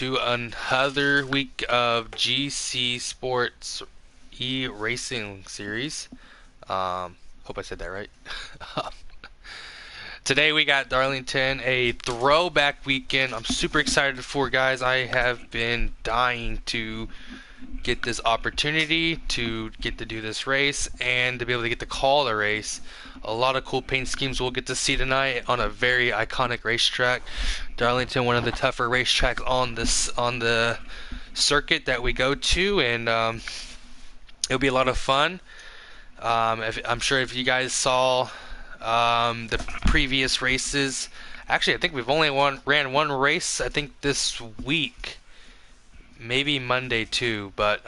To another week of GCSports e-racing series. Hope I said that right. Today we got Darlington, a throwback weekend. I'm super excited for, guys. I have been dying to get this opportunity to get to do this race and to be able to get to call the race. A lot of cool paint schemes we'll get to see tonight on a very iconic racetrack. Darlington, one of the tougher racetracks on the circuit that we go to, and it'll be a lot of fun. I'm sure if you guys saw the previous races, actually I think we've only ran one race. I think this week, maybe Monday too, but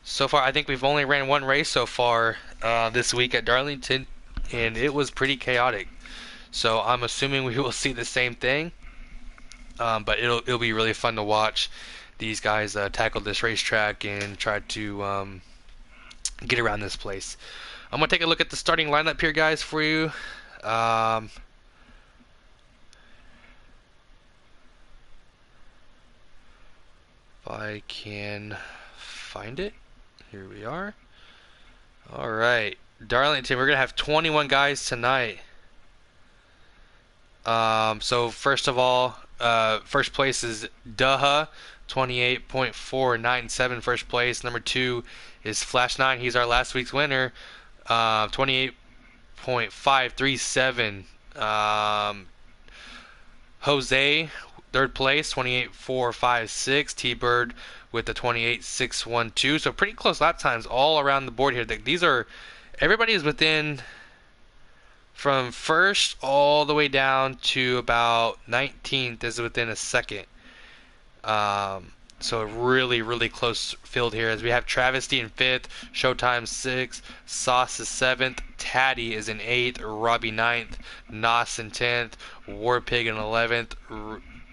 so far I think we've only ran one race so far this week at Darlington, and it was pretty chaotic. So I'm assuming we will see the same thing, but it'll be really fun to watch these guys tackle this racetrack and try to get around this place. I'm gonna take a look at the starting lineup here, guys, for you. If I can find it. Here we are. Alright. Darlington, we're going to have 21 guys tonight. So first of all, first place is Duha, 28.497 first place. Number 2 is Flash 9. He's our last week's winner. 28.537. Jose, third place, 28.456. T-Bird with the 28.612. So pretty close lap times all around the board here. These are, everybody is within, from first all the way down to about 19th is within a second. So a really, really close field here as we have Travesty in 5th, Showtime 6th, Sauce is 7th, Taddy is in 8th, Robbie 9th, Nos in 10th, Warpig in 11th,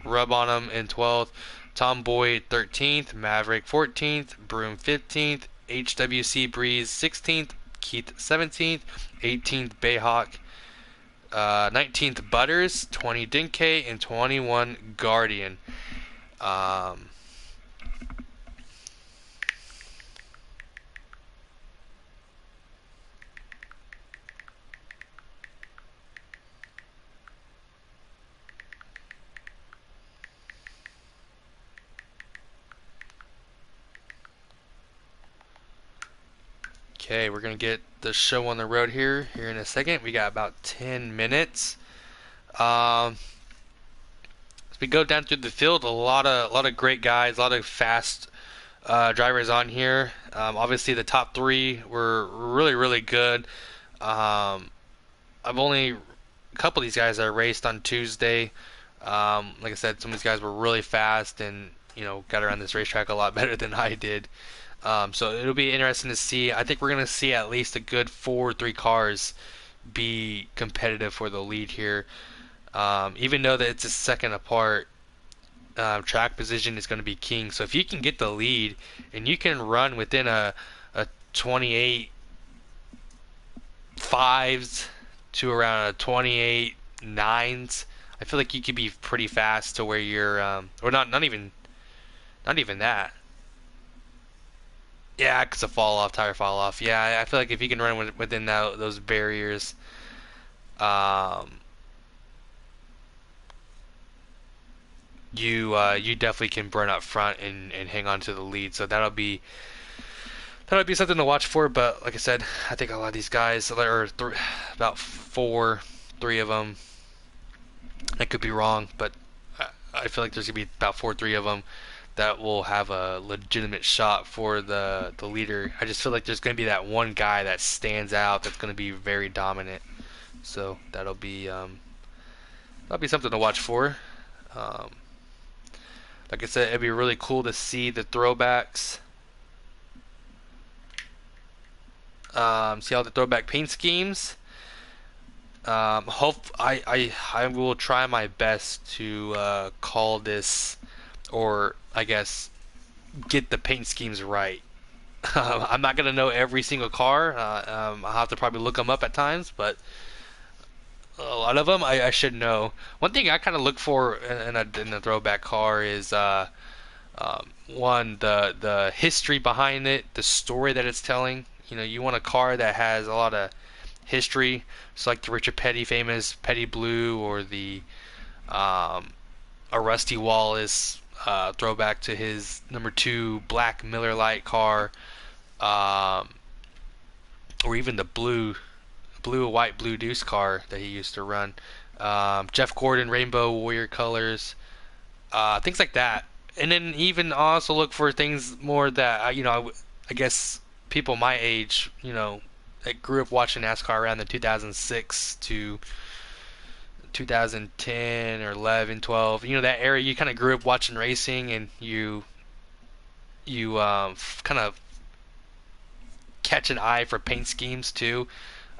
Rub on him in 12th, Tomboy 13th, Maverick 14th, Broom 15th, HWC Breeze 16th, Keith 17th, 18th Bayhawk, 19th Butters, 20 Dinke, and 21 Guardian. Okay, we're going to get the show on the road here in a second. We got about 10 minutes. As we go down through the field, a lot of great guys, a lot of fast drivers on here. Obviously, the top 3 were really, really good. I've only a couple of these guys that raced on Tuesday. Like I said, some of these guys were really fast and got around this racetrack a lot better than I did. So it'll be interesting to see. I think we're going to see at least a good 4 or 3 cars be competitive for the lead here. Even though that it's a second apart, track position is going to be king. So if you can get the lead and you can run within a 28 5s to around a 28 9s, I feel like you could be pretty fast to where you're, or not even that. Yeah, because of tire fall off. Yeah, I feel like if you can run within those barriers, you definitely can burn up front and hang on to the lead. So that'll be something to watch for. But like I said, I think a lot of these guys, about 3 of them. I could be wrong, but I feel like there's gonna be about 3 of them that will have a legitimate shot for the leader. I just feel like there's going to be that one guy that stands out that's going to be very dominant. So that'll be something to watch for. Like I said, it'd be really cool to see the throwbacks. See all the throwback paint schemes. I will try my best to call this, or I guess get the paint schemes right. I'm not gonna know every single car. I'll have to probably look them up at times, but A lot of them I should know. One thing I kind of look for in a throwback car is one, the history behind it, the story that it's telling. You know, you want a car that has a lot of history. It's like the Richard Petty famous Petty Blue, or the um, a Rusty Wallace throwback to his number 2 black Miller Lite car, um, or even the white blue Deuce car that he used to run. Jeff Gordon Rainbow Warrior colors, things like that. And then even also look for things more that I guess people my age, that grew up watching NASCAR around the 2006 to 2010 or 11, 12. That era you kind of grew up watching racing, and you kind of catch an eye for paint schemes too.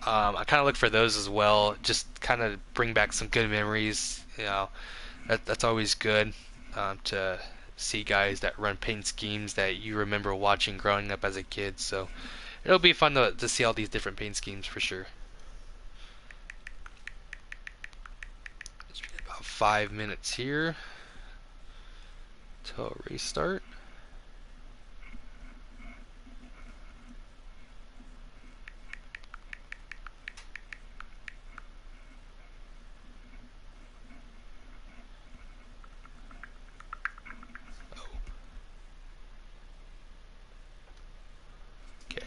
I kind of look for those as well. Just kind of bring back some good memories. That's always good to see guys that run paint schemes that you remember watching growing up as a kid. So it'll be fun to see all these different paint schemes for sure. Let's get about 5 minutes here till restart. Okay.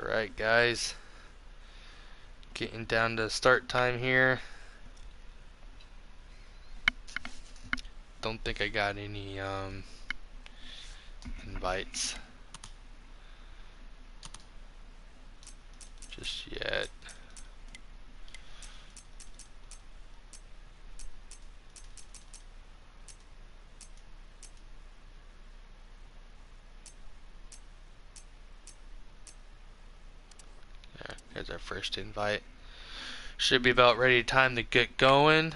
Alright, guys. Getting down to start time here. Don't think I got any invites just yet. There's our first invite. Should be about ready time to get going.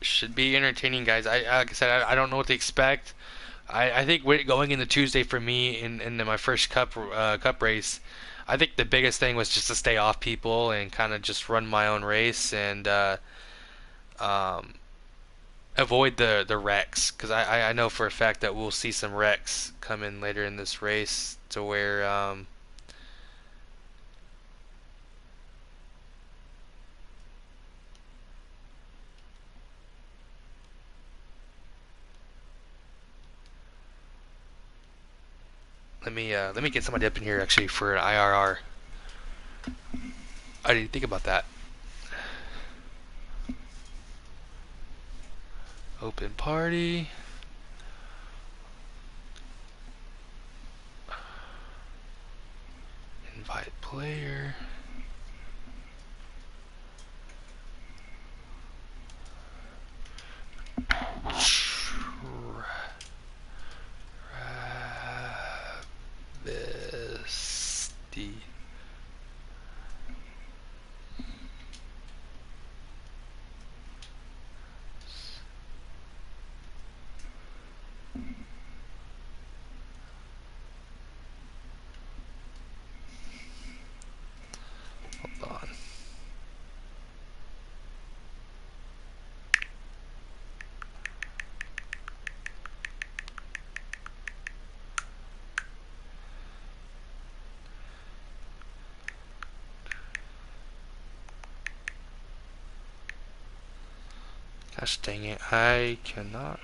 Should be entertaining, guys. Like I said, I don't know what to expect. I think going into Tuesday for me in my first cup race, I think the biggest thing was just to stay off people and kind of just run my own race and um, avoid the wrecks, because I know for a fact that we'll see some wrecks come in later in this race to where let me get somebody up in here actually for an IRR. I didn't think about that. Open party. Invite player. Travesty Gosh dang it, I cannot.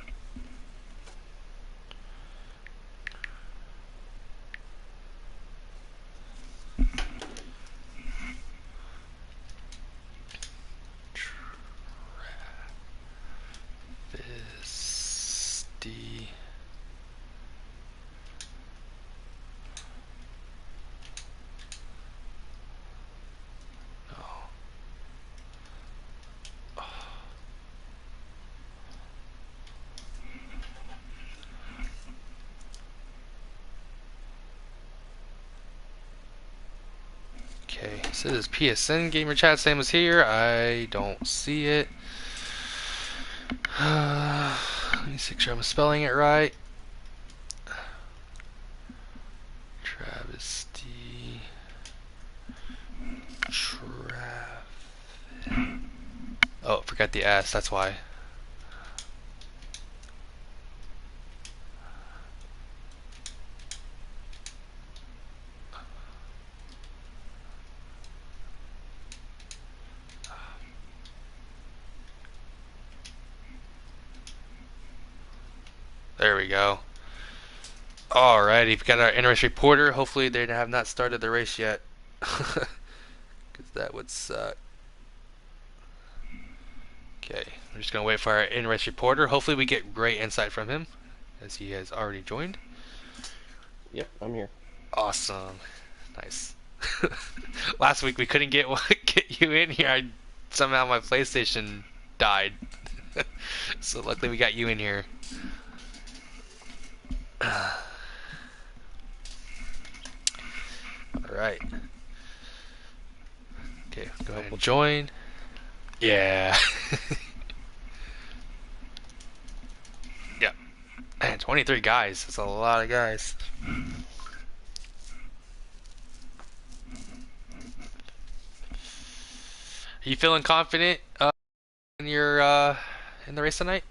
Travesty. No. Okay, so this is PSN Gamer Chat, same as here. I don't see it. Let me make sure I'm spelling it right. Travesty. Oh, forgot the S, that's why. There we go. Alrighty, we've got our in-race reporter. Hopefully they have not started the race yet. Because that would suck. Okay, we're just going to wait for our in-race reporter. Hopefully we get great insight from him, as he has already joined. Yep, I'm here. Awesome. Nice. Last week we couldn't get you in here. Somehow my PlayStation died. So luckily we got you in here. Alright. Okay, go ahead and join. Yeah. Yep. Man, 23 guys. That's a lot of guys. Are you feeling confident in your in the race tonight?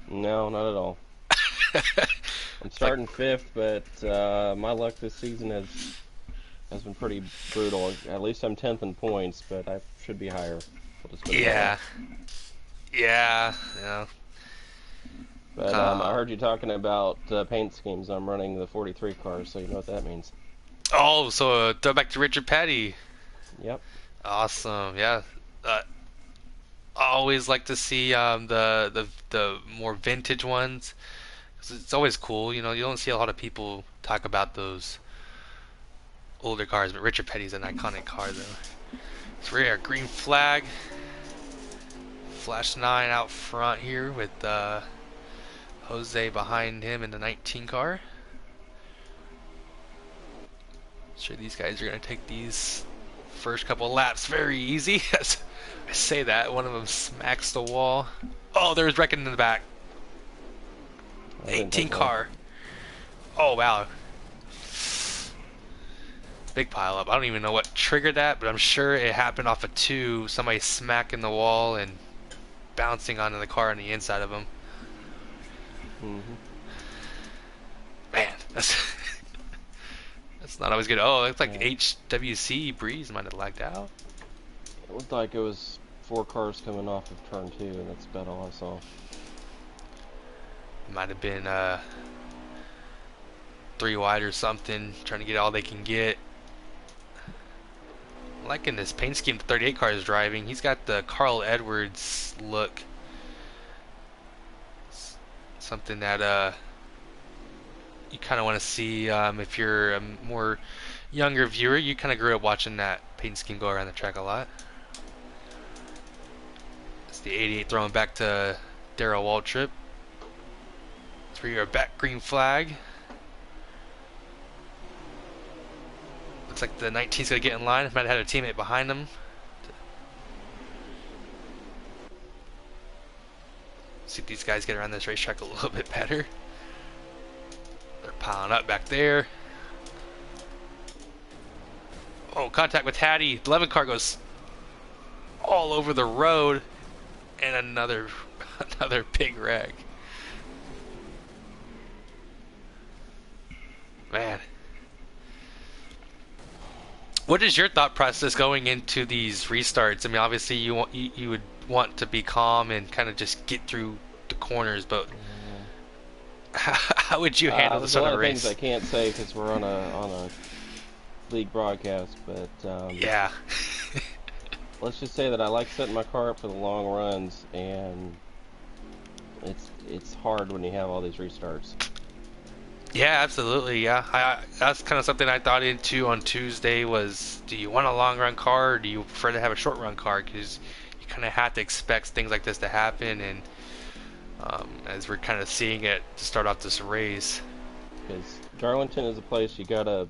No, not at all. I'm starting fifth, but my luck this season has been pretty brutal. At least I'm 10th in points, but I should be higher. Yeah. Yeah. Yeah. But I heard you talking about paint schemes. I'm running the 43 car, so you know what that means. Oh, so throwback to Richard Petty. Yep. Awesome. Yeah. I always like to see the more vintage ones. 'Cause it's always cool. You know, you don't see a lot of people talk about those older cars, but Richard Petty's an iconic car, though. So we're at green flag. Flash 9 out front here with Jose behind him in the 19 car. Sure, these guys are going to take these first couple laps very easy. As I say that, one of them smacks the wall. Oh, there's wrecking in the back. 18 car. Oh, wow. Big pile up. I don't even know what triggered that, but I'm sure it happened off of 2. Somebody smacking the wall and bouncing onto the car on the inside of them. Man, that's that's not always good. Oh, it's like HWC Breeze might have lagged out. It looked like it was 4 cars coming off of turn 2, and that's about all I saw. Might have been 3 wide or something, trying to get all they can get. I'm liking this paint scheme the 38 car is driving. He's got the Carl Edwards look. Something that you kind of want to see if you're a more younger viewer. You kind of grew up watching that paint scheme go around the track a lot. It's the 88 throwing back to Darrell Waltrip. 3 are back green flag. Looks like the 19's gonna get in line. Might have had a teammate behind him. See if these guys get around this racetrack a little bit better. They're piling up back there. Oh, contact with Hattie. The 11 car goes all over the road, and another big wreck. Man, what is your thought process going into these restarts? I mean, obviously you would want to be calm and kind of just get through the corners. But Yeah. how would you handle There's this a on lot a of things I race? can't say because we're on a league broadcast, but Yeah. let's just say that I like setting my car up for the long runs, and it's hard when you have all these restarts. Yeah, absolutely. Yeah, that's kind of something I thought into on Tuesday was, do you want a long run car or do you prefer to have a short run car? Because you kind of have to expect things like this to happen, and as we're kind of seeing it to start off this race. Because Darlington is a place you gotta,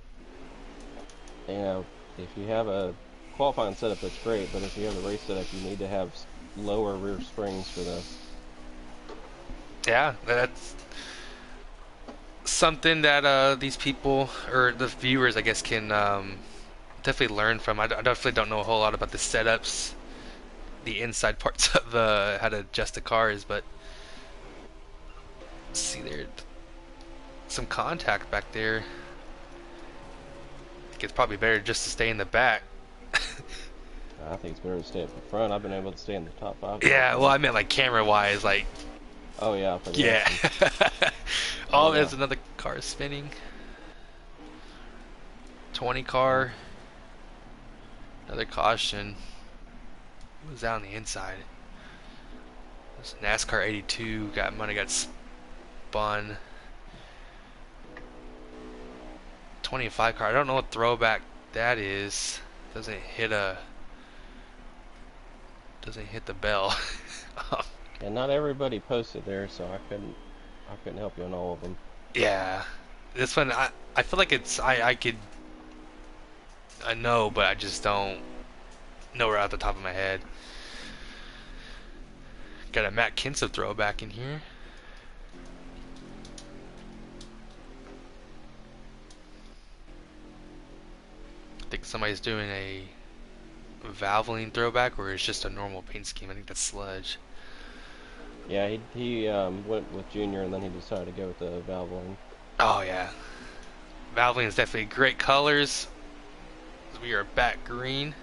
you know, if you have a qualifying setup, that's great, but if you have the race setup, you need to have lower rear springs for this. Yeah, that's something that these people or the viewers, I guess, can definitely learn from. I definitely don't know a whole lot about the setups, the inside parts of how to adjust the cars, but see there some contact back there. I think it's probably better just to stay in the back. I think it's better to stay up in front. I've been able to stay in the top five so Yeah, well, far. I meant like camera wise, like Oh yeah, for the yeah. action. Oh Oh, yeah. there's another car spinning. 20 car. Another caution. What was that on the inside? This Nascar 82 got spun. 25 car. I don't know what throwback that is. Doesn't hit the bell. And not everybody posted there, so I couldn't help you on all of them. Yeah. This one I feel like I know, but I just don't know right off the top of my head. Got a Matt Kinsa throwback in here. I think somebody's doing a Valvoline throwback, or it's just a normal paint scheme. I think that's sludge. Yeah, he went with Junior, and then he decided to go with the Valvoline. Oh yeah, Valvoline is definitely great colors. We are back green.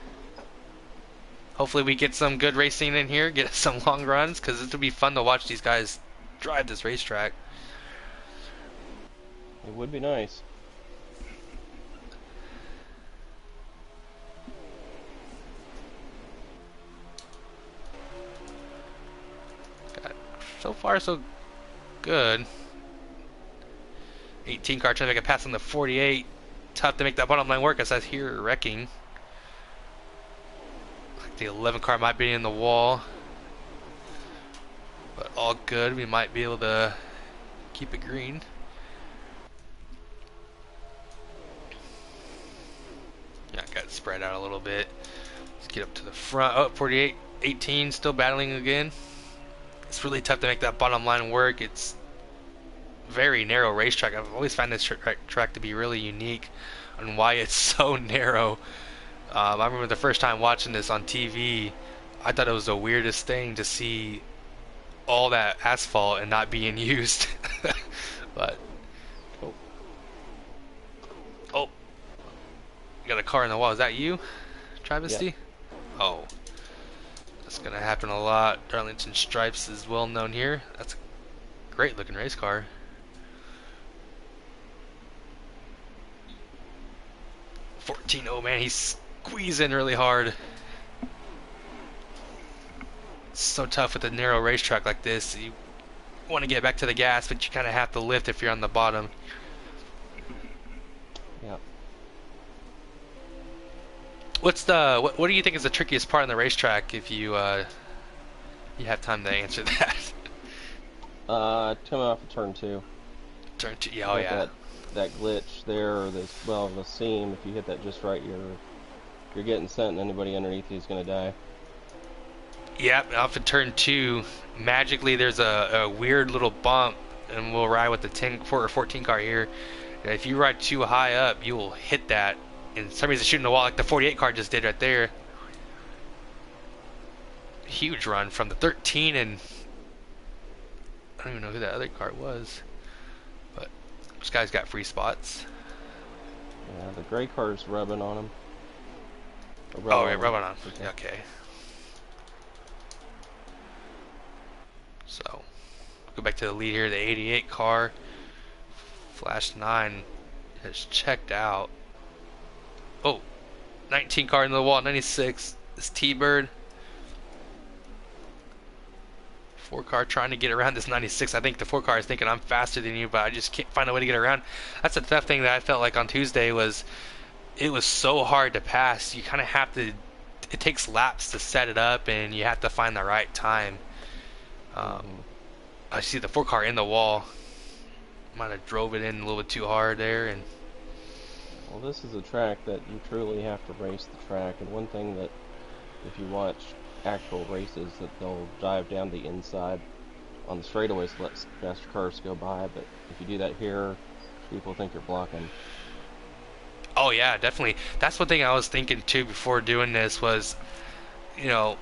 Hopefully we get some good racing in here, get some long runs, because it'll be fun to watch these guys drive this racetrack. It would be nice. So far, so good. 18 car trying to make a pass on the 48. Tough to make that bottom line work as I hear wrecking. Like the 11 car might be in the wall. But all good. We might be able to keep it green. Yeah, got it spread out a little bit. Let's get up to the front. Oh, 48, 18, still battling again. It's really tough to make that bottom line work. It's very narrow racetrack. I've always found this track to be really unique on why it's so narrow. I remember the first time watching this on TV, I thought it was the weirdest thing to see all that asphalt and not being used. But Oh, oh, you got a car in the wall. Is that you, yeah. Travesty? Oh, that's gonna happen a lot. Darlington Stripes is well known here. That's a great looking race car. 14. Oh man, he's squeezing really hard. It's so tough with a narrow racetrack like this. You want to get back to the gas, but you kind of have to lift if you're on the bottom. Yeah. What do you think is the trickiest part on the racetrack if you you have time to answer that? Coming off of turn two. Turn two. Yeah, You oh got yeah. that glitch there, or this, well, the seam. If you hit that just right, you're getting sent, and anybody underneath you is gonna die. Yep, off of turn two, magically there's a weird little bump, and we'll ride with the 10 or 14 car here. And if you ride too high up, you will hit that, and somebody's shooting the wall like the 48 car just did right there. Huge run from the 13, and I don't even know who that other car was, but this guy's got free spots. Yeah, the gray car's rubbing on him. Oh, yeah, rubbing on. Okay. Okay. So go back to the lead here. The 88 car, Flash 9, has checked out. Oh, 19 car in the wall. 96 is T-Bird. 4 car trying to get around this 96. I think the 4 car is thinking I'm faster than you, but I just can't find a way to get around. That's the tough thing that I felt like on Tuesday was it was so hard to pass. You kind of have to. It takes laps to set it up, and you have to find the right time. I see the 4 car in the wall. Might have drove it in a little bit too hard there, and Well, this is a track that you truly have to race the track, and one thing that if you watch actual races that they'll drive down the inside on the straightaways to let faster cars go by, but if you do that here, people think you're blocking. oh yeah, definitely. That's one thing I was thinking too before doing this was, you know,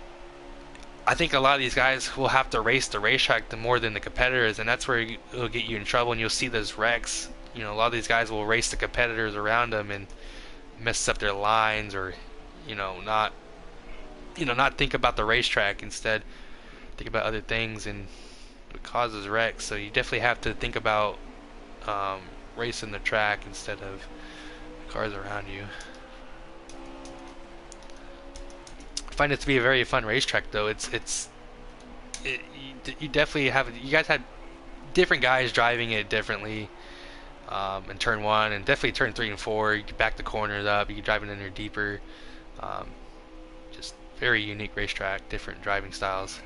I think a lot of these guys will have to race the racetrack more than the competitors, and that's where it'll get you in trouble. And you'll see those wrecks. You know, a lot of these guys will race the competitors around them and mess up their lines, or not not think about the racetrack. Instead, think about other things, and it causes wrecks. So you definitely have to think about racing the track instead of the cars around you. I find it to be a very fun racetrack, though. You definitely have, you guys had different guys driving it differently in turn 1, and definitely turn 3 and 4. You can back the corners up, you can drive it in there deeper. Just very unique racetrack, different driving styles.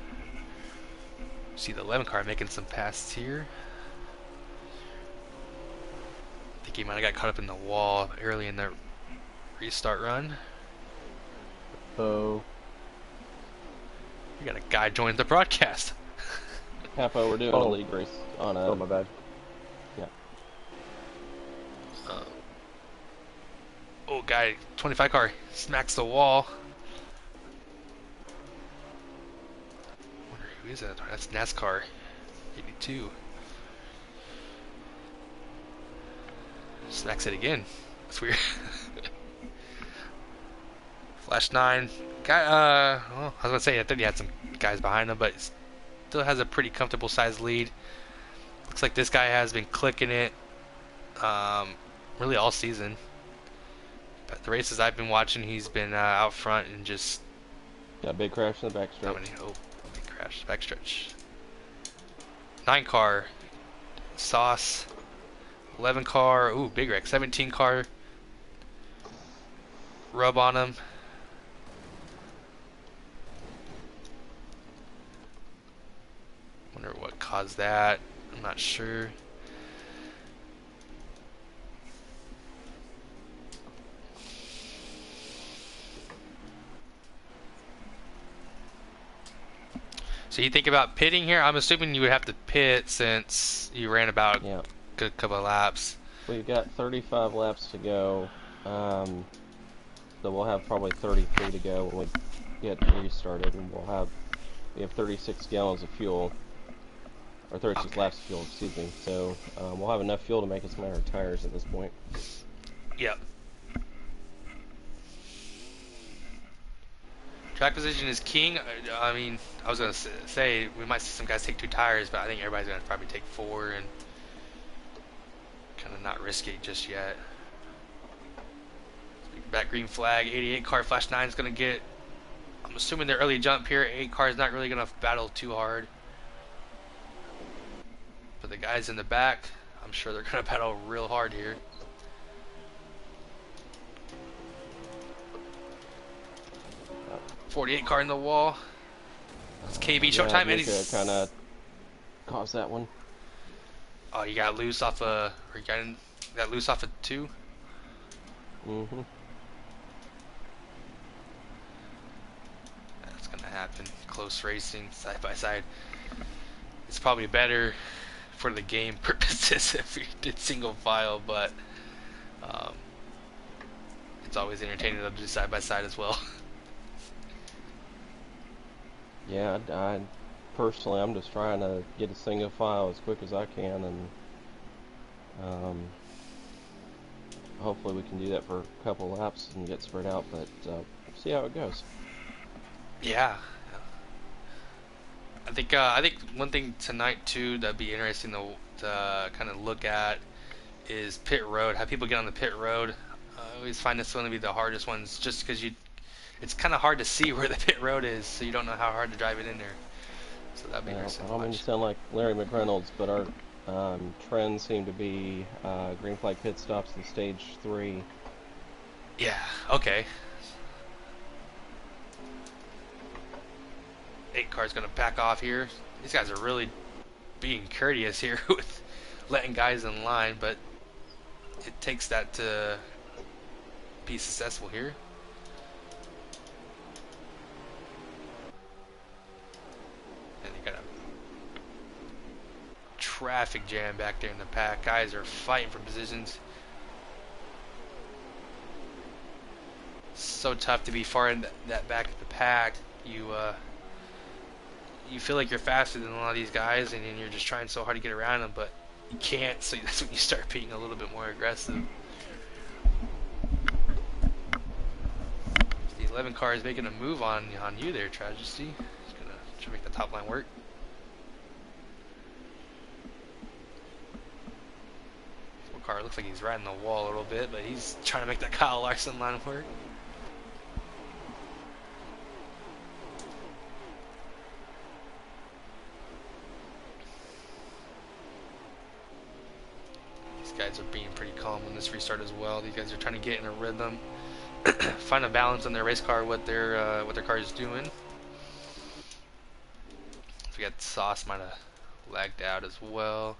See the 11 car making some passes here. I think he might have got caught up in the wall early in the restart run. So, We got a guy joining the broadcast. Capo, we're doing a league race on a... Oh, my bad. Yeah. Oh, guy, 25 car smacks the wall. I wonder who is that? That's Nascar 82. Smacks it again. That's weird. Flash 9. Guy, well, I was gonna say I thought he had some guys behind him, but still has a pretty comfortable sized lead. Looks like this guy has been clicking it really all season. But the races I've been watching, he's been out front and just Got a big crash in the backstretch. oh, big crash, backstretch. 9 car, Sauce. 11 car, ooh, big wreck. 17 car, rub on him. Wonder what caused that. I'm not sure. So you think about pitting here? I'm assuming you would have to pit since you ran about Yeah. a good couple of laps. We've got 35 laps to go, so we'll have probably 33 to go when we get restarted, and we have 36 gallons of fuel, or 36 Okay. laps of fuel, excuse me. So we'll have enough fuel to make us matter tires at this point. Yep. Track position is king. I mean, I was gonna say we might see some guys take 2 tires, but I think everybody's gonna probably take 4 and kind of not risk it just yet. Back green flag. 88 car Flash 9 is gonna get. I'm assuming the early jump here. 8 car is not really gonna battle too hard. But the guys in the back, I'm sure they're gonna battle real hard here. Yep. 48 car in the wall. It's KB Showtime, and he's kind of caused that one. oh, you got loose off a, or you got loose off a 2. Mm-hmm. That's gonna happen. Close racing, side by side. It's probably better for the game purposes if you did single file, but it's always entertaining to do side by side as well. Yeah, I personally, I'm just trying to get a single file as quick as I can, and hopefully we can do that for a couple laps and get spread out, but we'll see how it goes. Yeah. I think one thing tonight too that'd be interesting to kind of look at is pit road. How people get on the pit road. I always find this one to be the hardest ones, just because it's kind of hard to see where the pit road is, so you don't know how hard to drive it in there. So that'd be Well, interesting I to don't mean to watch. sound like Larry McReynolds, but our trends seem to be green flag pit stops in stage 3. Yeah. Okay. 8 car's gonna back off here. These guys are really being courteous here with letting guys in line, but it takes that to be successful here. And you got a traffic jam back there in the pack. Guys are fighting for positions. So tough to be far in that back of the pack. You feel like you're faster than a lot of these guys, and then you're just trying so hard to get around them, but you can't. So that's when you start being a little bit more aggressive. The 11 car is making a move on you there, Tragedy. He's gonna try to make the top line work. This car looks like he's riding the wall a little bit, but he's trying to make that Kyle Larson line work. These guys are being pretty calm on this restart as well. These guys are trying to get in a rhythm, find a balance on their race car, what their car is doing. We got Sauce might have lagged out as well.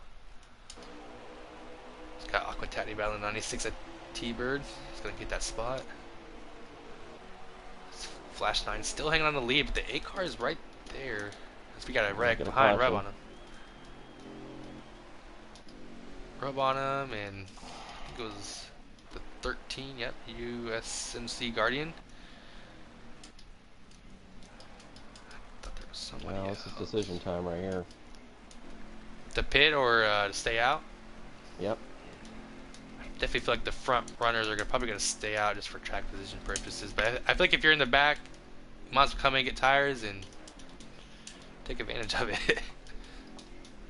He's got Aquatati battling 96 at T-Bird. He's gonna get that spot. Flash 9 still hanging on the lead, but the 8 car is right there. We got a wreck behind Rub on him. Rub on him, and it goes the 13. Yep, USMC Guardian. I thought there was somebody Well, else. this is decision time right here. To pit or to stay out? Yep. Definitely feel like the front runners are probably going to stay out just for track position purposes. But I feel like if you're in the back, you might as well come in and get tires and take advantage of it.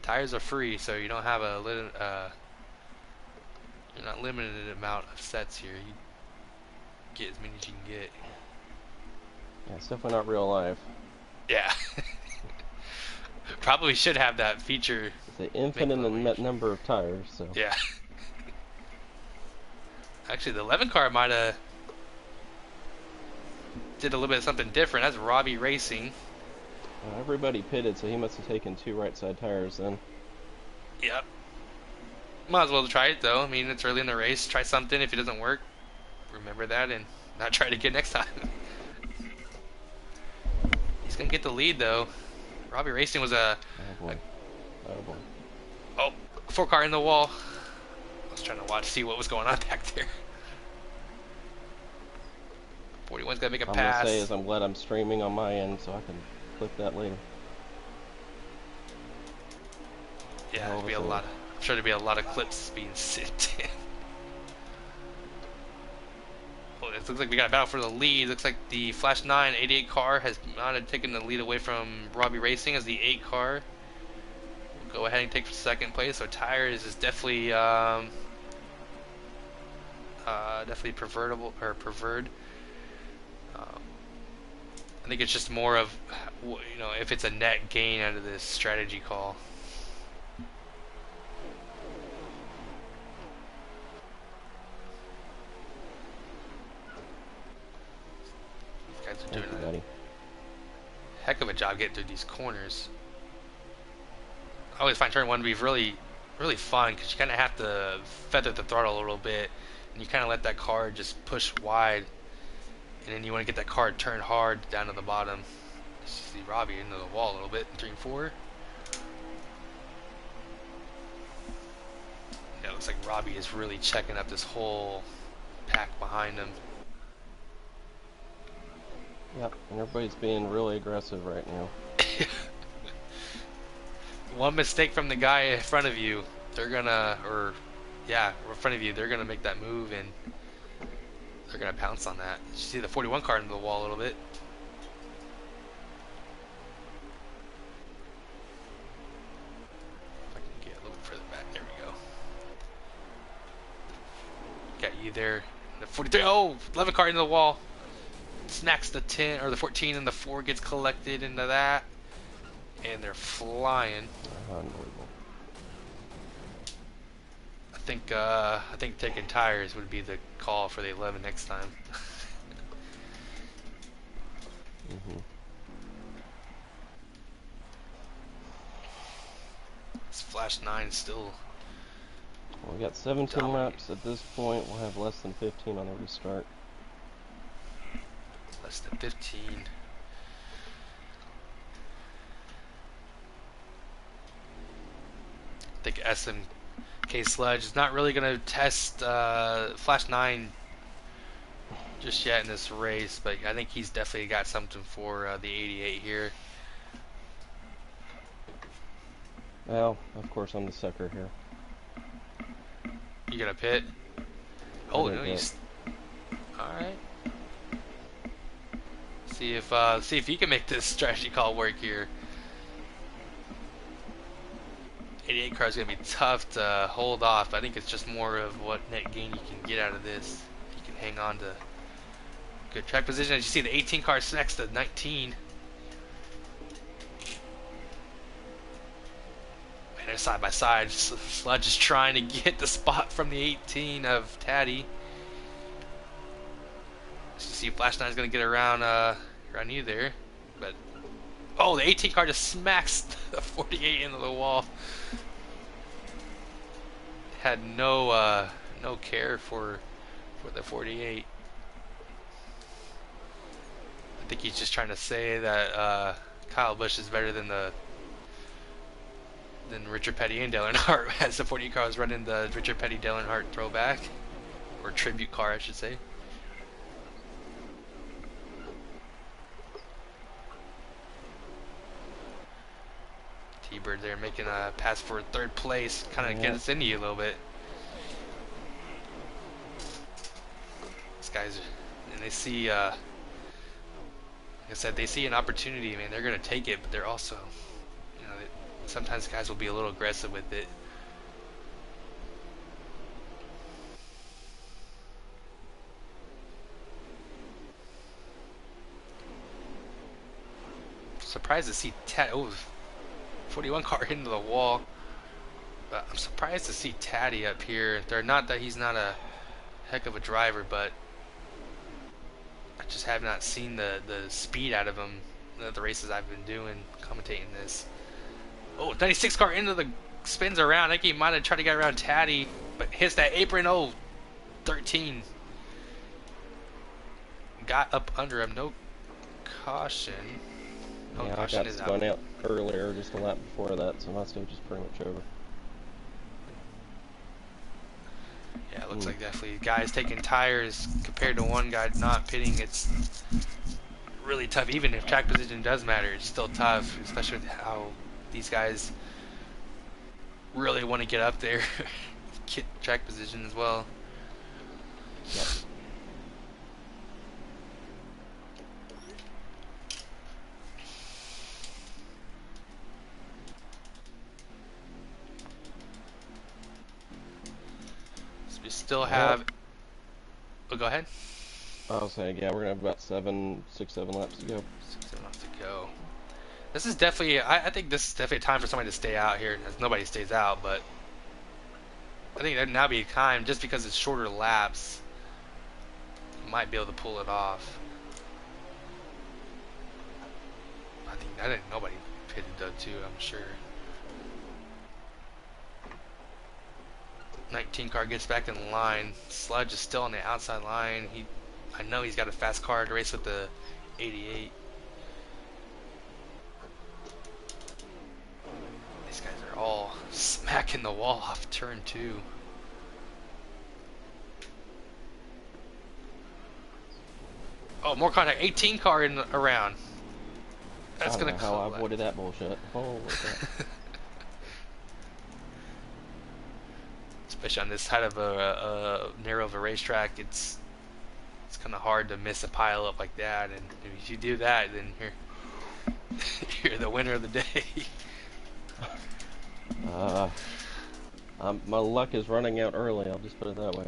Tires are free, so you don't have you're not limited amount of sets here. You get as many as you can get. Yeah, it's definitely not real life. Yeah. Probably should have that feature. It's an infinite number of tires, so. Yeah. Actually, the 11 car might have did a little bit of something different. That's Robbie Racing. Everybody pitted, so he must have taken 2 right side tires then. Yep. Might as well try it though. I mean, it's early in the race. Try something. If it doesn't work, remember that and not try it again next time. He's gonna get the lead though. Robbie Racing was Oh boy. Oh boy. Oh, 4 car in the wall. I was trying to see what was going on back there. 41's gonna make a pass. I'm gonna say is I'm glad I'm streaming on my end so I can clip that later. Yeah, there'll be a lot. I'm sure there'll be a lot of clips being sent in. Well, it looks like we got a battle for the lead. Looks like the Flash 9 88 car has not taken the lead away from Robbie Racing as the 8 car will go ahead and take second place. So tires is definitely definitely preferred. I think it's just more of, if it's a net gain out of this strategy call. These guys are doing a heck of a job getting through these corners. I always find turn 1 to be really, really fun because you kind of have to feather the throttle a little bit, and you kind of let that car just push wide. And then you want to get that car turned hard down to the bottom. You see Robbie into the wall a little bit in 3 and 4. Yeah, it looks like Robbie is really checking up this whole pack behind him. Yep, and everybody's being really aggressive right now. One mistake from the guy in front of you, they're gonna, in front of you, they're gonna make that move and they're going to pounce on that. You see the 41 car into the wall a little bit. be there. The 43. Oh, 11 car into the wall. Smacks the 10 or the 14, and the 4 gets collected into that, and they're flying. Unbelievable. I think taking tires would be the call for the 11 next time. Mhm. This Flash 9 still. Well, we got 17 dominant. laps at this point. We'll have less than 15 on every start. Less than 15. I think SMK Sludge is not really going to test Flash 9 just yet in this race, but I think he's definitely got something for the 88 here. Well, of course, I'm the sucker here. You gonna pit? Oh no, he's all right. See if he can make this strategy call work here. 88 car is gonna be tough to hold off. I think it's just more of what net gain you can get out of this. If you can hang on to good track position. As you see, the 18 car is next to 19. And they're side by side. Sludge is trying to get the spot from the 18 of Taddy. So you see, Flash 9 is gonna get around you there, but oh, the 18 car just smacks the 48 into the wall. Had no care for the 48. I think he's just trying to say that Kyle Busch is better than Richard Petty and Dale Earnhardt, as the 48 car was running the Richard Petty Dale Earnhardt throwback, or tribute car, I should say. T-Bird there making a pass for third place, kind of gets into you a little bit. These guys, and they see, like I said, they see an opportunity, man. They're gonna take it, but they're also, you know, sometimes guys will be a little aggressive with it. Surprised to see 41 car into the wall. But I'm surprised to see Taddy up here. They're not that he's not a heck of a driver, but I just have not seen the speed out of him in the races I've been doing, commentating this. Oh, 96 car into the spins around. I think he might have tried to get around Taddy, but hits that apron. Oh, 13. Got up under him. No caution. No Yeah, I caution got is spun out. out earlier, just a lap before that, so my stage is pretty much over. Yeah, it looks like definitely guys taking tires compared to one guy not pitting. It's really tough. Even if track position does matter, it's still tough, especially with how these guys really want to get up there, get track position as well. Yep. So we still have. Oh, go ahead. I was saying, yeah, we're gonna have about 6, 7 laps to go. 6 laps to go. This is definitely. I think this is definitely a time for somebody to stay out here, as nobody stays out. But I think that'd now be a time, just because it's shorter laps, you might be able to pull it off. I think nobody pitted though too, I'm sure. 19 car gets back in line. Sludge is still on the outside line. I know he's got a fast car to race with the 88. These guys are all smacking the wall off turn 2. Oh, more contact. 18 car in around. That's I gonna don't know how I avoided that bullshit. Holy crap. Especially on this side of a narrow of a racetrack, it's kind of hard to miss a pile up like that. And if you do that, then you're the winner of the day. My luck is running out early. I'll just put it that way.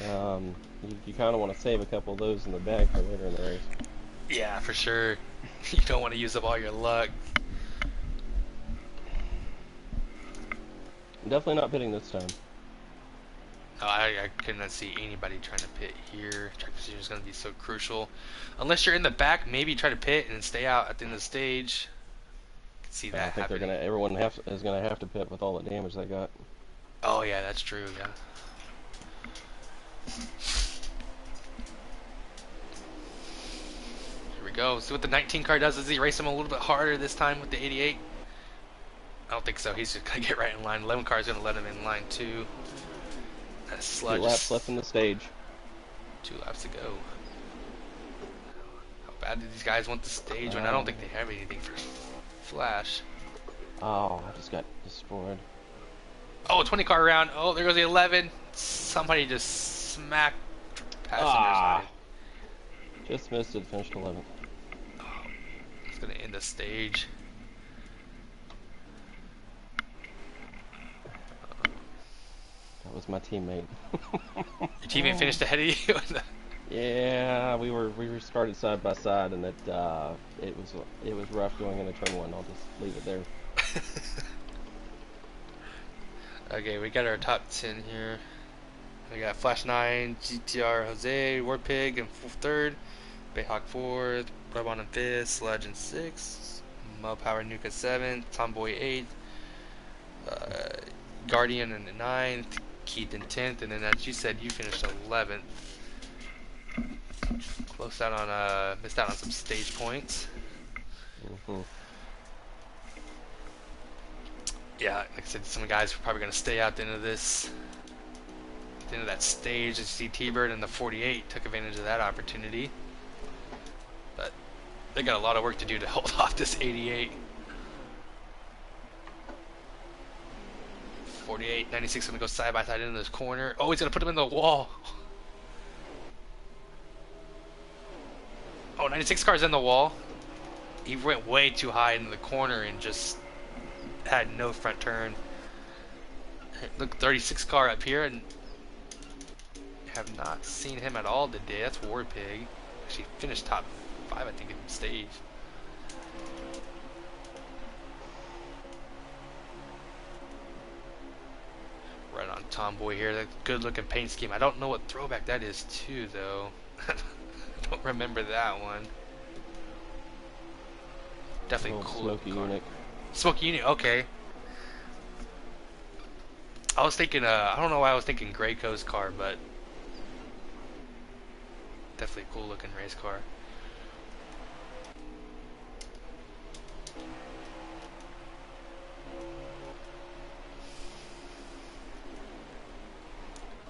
You kind of want to save a couple of those in the bag for later in the race. Yeah, for sure. You don't want to use up all your luck. I'm definitely not pitting this time. Oh, I could not see anybody trying to pit here. Track position is going to be so crucial. Unless you're in the back, maybe try to pit and stay out at the end of the stage. Can see that I think happening. everyone is gonna have to pit with all the damage they got. Oh yeah, that's true. Yeah. Here we go. See what the 19 car does. Does he race him a little bit harder this time with the 88? I don't think so. He's just gonna get right in line. 11 car is gonna let him in line too. That sludge. 2 laps left in the stage. 2 laps to go. How bad do these guys want the stage when I don't think they have anything for Flash? Oh, I just got destroyed. Oh, 20 car round. Oh, there goes the 11. Somebody just smacked passenger side. Just missed it. Finished 11th. Oh, it's gonna end the stage. That was my teammate. Your teammate finished ahead of you. Yeah, we were started side by side, and it was rough going into turn 1. I'll just leave it there. Okay, we got our top 10 here. We got Flash 9, GTR Jose, Warpig in 3rd, Bayhawk 4th, Brabant in 5th, Sludge in 6th, Mo Power Nuka 7th, Tomboy 8th, Guardian in 9th, Keith in 10th, and then as you said, you finished 11th. Close out on missed out on some stage points. Yeah, like I said, some guys are probably going to stay out the end of this, at the end of that stage. As you see, T-Bird and the 48 took advantage of that opportunity, but they got a lot of work to do to hold off this 88. 48, 96 going to go side by side into this corner. Oh, he's going to put him in the wall. Oh, 96 car's in the wall. He went way too high into the corner and just had no front turn. Look, 36 car up here, and have not seen him at all today. That's Warpig. Actually finished top 5, I think, in the stage. Right on Tomboy here. That good looking paint scheme. I don't know what throwback that is too, though. I don't remember that one. Definitely cool. Smoky Unit. Smoky Unit, okay. I was thinking, I don't know why I was thinking Greyco's car, but definitely a cool looking race car.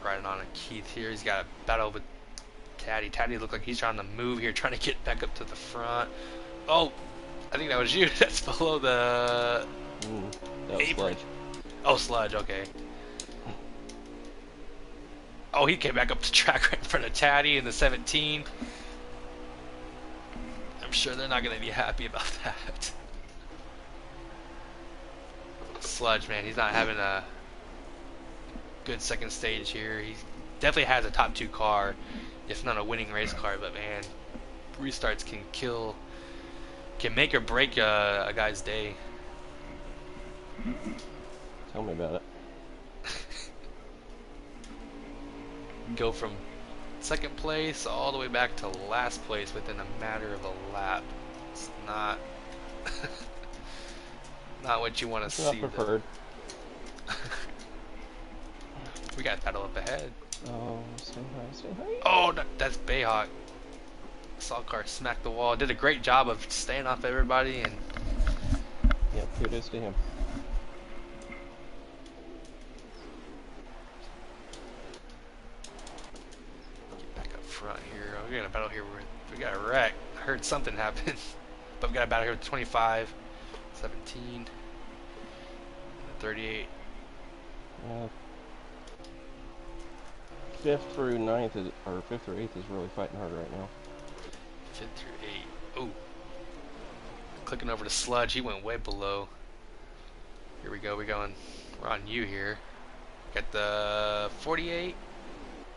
Riding on a Keith here. He's got a battle with Taddy. Taddy looked like he's trying to move here, trying to get back up to the front. Oh, I think that was you. That's below the that was Sludge. Oh, Sludge, okay. Oh, he came back up the track right in front of Taddy in the 17. I'm sure they're not going to be happy about that. Sludge, man, he's not having a good second stage here. He definitely has a top 2 car, if not a winning race car, but man, restarts can make or break a guy's day. Tell me about it. Go from second place all the way back to last place within a matter of a lap. It's not not what you want to see. Not preferred. We got battle up ahead. Oh, stay high. Oh, that's Bayhawk. Saw car smacked the wall. Did a great job of staying off everybody, and yeah, kudos to him. Get back up front here. Oh, we got a battle here. We got a wreck. I heard something happen, but we got a battle here with 25, 17, 38. 5th through 9th is, or 5th through 8th is really fighting hard right now. 5th through 8. Oh. Clicking over to Sludge. He went way below. Here we go. We're on you here. Got the 48.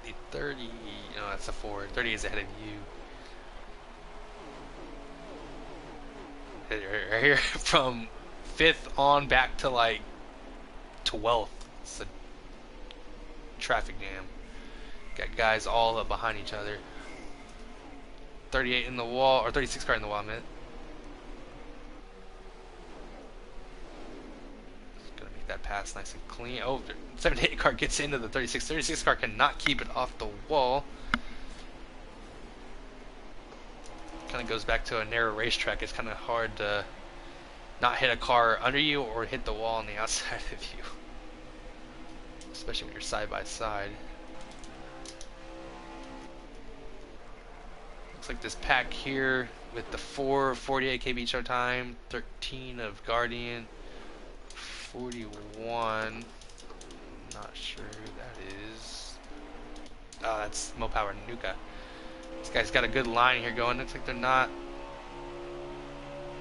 The 30, no, that's a 4. 30 is ahead of you. Right here, from 5th on back to like 12th. It's a traffic jam. Got guys all up behind each other. 38 in the wall, or 36 car in the wall, man. Gonna make that pass nice and clean. Oh, 78 car gets into the 36. 36 car cannot keep it off the wall. Kind of goes back to a narrow racetrack. It's kind of hard to not hit a car under you or hit the wall on the outside of you, especially when you're side by side. Looks like this pack here with the 48 kb showtime, 13 of Guardian, 41. Not sure who that is. Oh, that's Mo Power Nuka. This guy's got a good line here going. Looks like they're not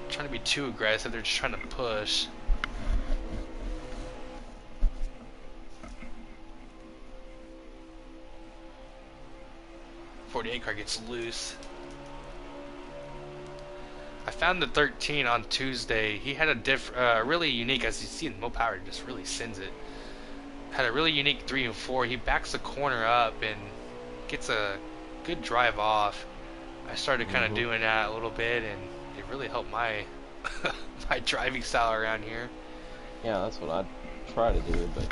trying to be too aggressive. They're just trying to push. .48 car gets loose. I found the 13 on Tuesday. He had a really unique, as you see, Mo Power just really sends it. Had a really unique 3 and 4. He backs the corner up and gets a good drive off. I started kind of doing that a little bit, and it really helped my my driving style around here. Yeah, that's what I try to do, but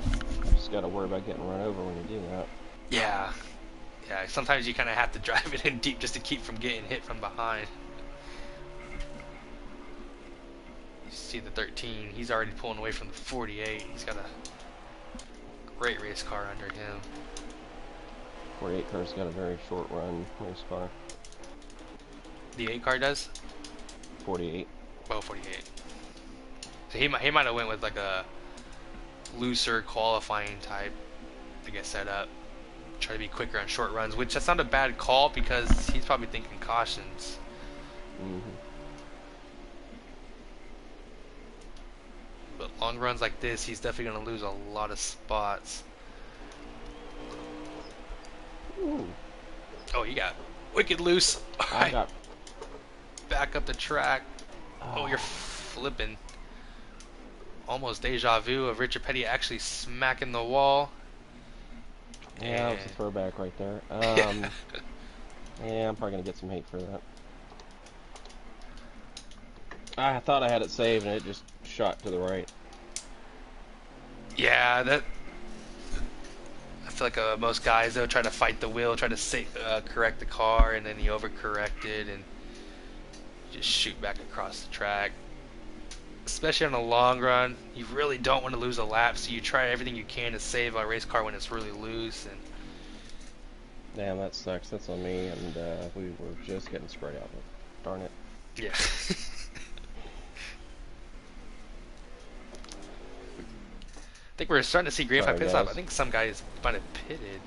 you just got to worry about getting run over when you do that. Yeah, yeah. Sometimes you kind of have to drive it in deep just to keep from getting hit from behind. You see the 13. He's already pulling away from the 48. He's got a great race car under him. 48 car's got a very short run race car. The 8 car does? 48. Oh, 48. So he might have went with like a looser qualifying type to get set up. Try to be quicker on short runs, which that's not a bad call because he's probably thinking cautions. But long runs like this, he's definitely going to lose a lot of spots. Ooh. Oh, you got wicked loose. I got... Back up the track. Oh, you're flipping. Almost deja vu of Richard Petty actually smacking the wall. Yeah, that was a throwback right there. Yeah, I'm probably going to get some hate for that. I thought I had it saved and it just shot to the right. Yeah, that... I feel like most guys, they'll try to fight the wheel, try to correct the car, and then he overcorrected and just shoot back across the track. Especially on a long run, you really don't want to lose a lap, so you try everything you can to save a race car when it's really loose. And damn, that sucks. That's on me, and we were just getting sprayed out. Darn it. Yeah. I think we're starting to see green flag pit stop. I think some guys might have pitted.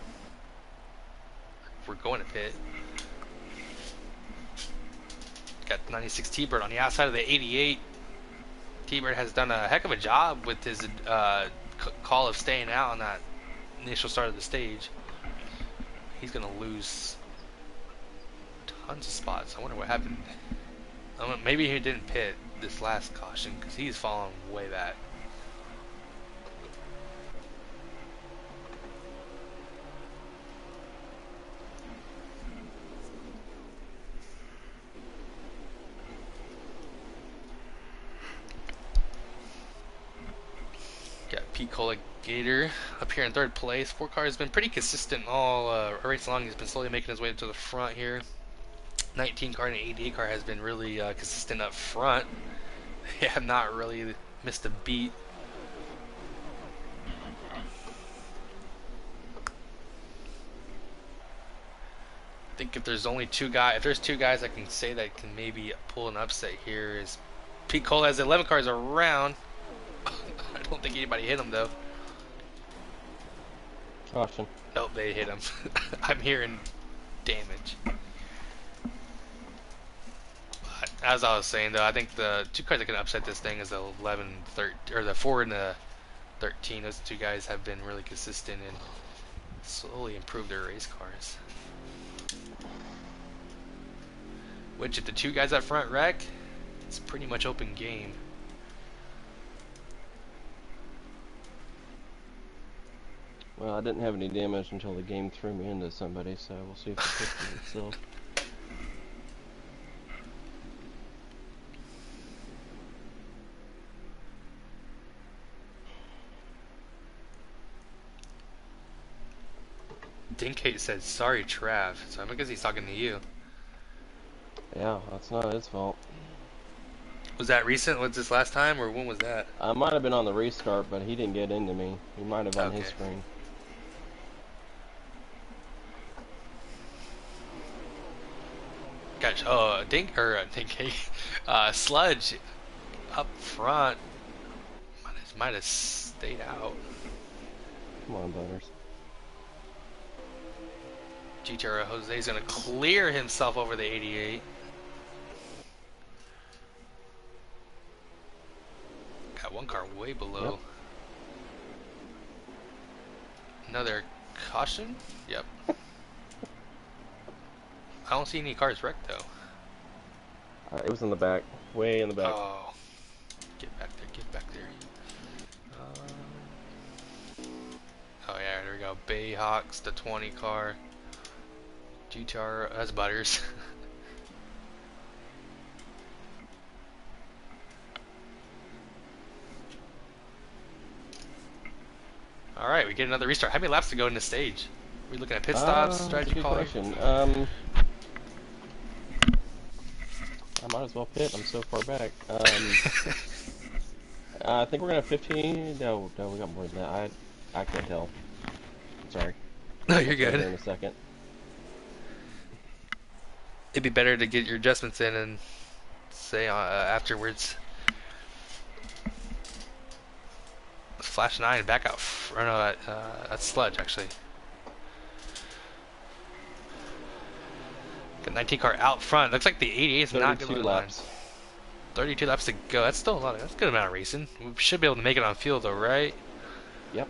We're going to pit. Got 96 T-Bird on the outside of the 88. T-Bird has done a heck of a job with his call of staying out on that initial start of the stage. He's going to lose tons of spots. I wonder what happened. Maybe he didn't pit this last caution because he's falling way back. Got Pete Gator up here in 3rd place. 4 car has been pretty consistent all race long. He's been slowly making his way to the front here. 19 car and 88 car has been really consistent up front. They have not really missed a beat. I think if there's only 2 guys, if there's 2 guys I can say that can maybe pull an upset here is Pete Cole has 11 cars around. I don't think anybody hit him though. Caution. Nope, they hit him. I'm hearing damage. But as I was saying though, I think the 2 cars that can upset this thing is the 11, 13, or the 4 and the 13. Those 2 guys have been really consistent and slowly improve their race cars. Which, if the two guys up front wreck, it's pretty much open game. Well, I didn't have any damage until the game threw me into somebody, so we'll see if it fixes itself. Dinkate said, sorry, Trav. So I guess he's talking to you. Yeah, that's not his fault. Was that recent? Was this last time, or when was that? I might have been on the restart, but he didn't get into me. He might have on his Okay. screen. Gosh, Dinkate, Sludge up front might have stayed out. Come on, Butters. GTR Jose's gonna clear himself over the 88. Got one car way below. Yep. Another caution? Yep. I don't see any cars wrecked though. It was in the back. Way in the back. Oh. Get back there, get back there. Oh yeah, there we go. Bayhawks, the 20 car. GTR, that's Butters. Alright, we get another restart. How many laps to go in the stage? Are we looking at pit stops, strategy good call? question. I might as well pit. I'm so far back. I think we're gonna have 15. No, we got more than that. I can't tell. Sorry. No, you're I'll get there good. in a second. It'd be better to get your adjustments in and say afterwards. Flash 9 back out. Or no, that's Sludge actually. Got 19 car out front. Looks like the 88 is not going to laps. 32 laps to go. That's still a lot. That's a good amount of racing. We should be able to make it on field though, right? Yep.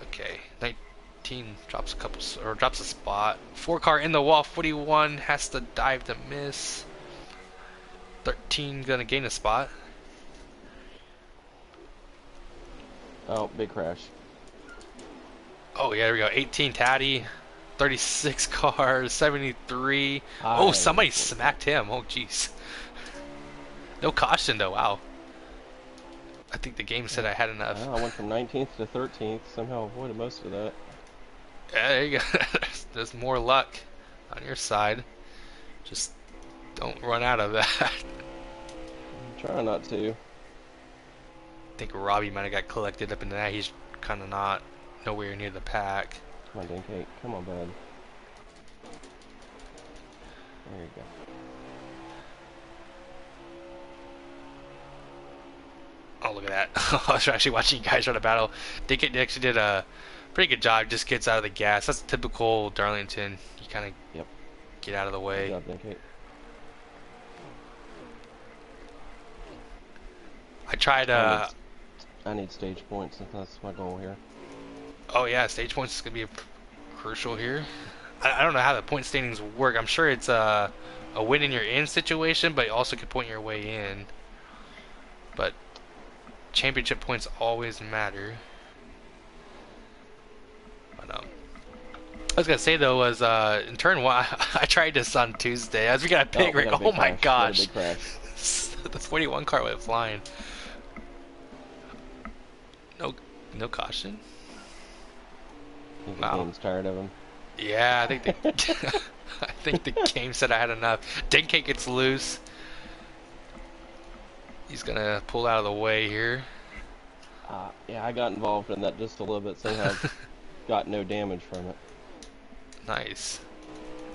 Okay. 19 drops a couple or drops a spot. 4 car in the wall. 41 has to dive to miss. 13 gonna gain a spot. Oh, big crash. Oh yeah, there we go. 18 Taddy. 36 cars. 73. Oh, somebody smacked him. Oh jeez. No caution though. Wow. I think the game said I had enough. I went from 19th to 13th. Somehow avoided most of that. Yeah, there you go. There's more luck on your side. Just don't run out of that. I'm trying not to. I think Robbie might have got collected up into that. He's kind of not nowhere near the pack. Come on, Dinkate. Come on, bud. There you go. Oh, look at that. I was actually watching you guys run a battle. Dinkate actually did a pretty good job. Just gets out of the gas. That's typical Darlington. You kind of get out of the way. Good job, Dinkate. I tried... I need stage points. That's my goal here. Oh yeah, stage points is going to be crucial here. I don't know how the point standings work. I'm sure it's a win in your in situation, but you also could point your way in. But championship points always matter. But I was gonna say though was in turn one I tried this on Tuesday. As we got a pit wreck. Oh my gosh! The 41 car went flying. No caution. I think the game's tired of him. Yeah, I think I think the game said I had enough. Dinkate gets loose. He's gonna pull out of the way here. Yeah, I got involved in that just a little bit. Somehow got no damage from it. Nice.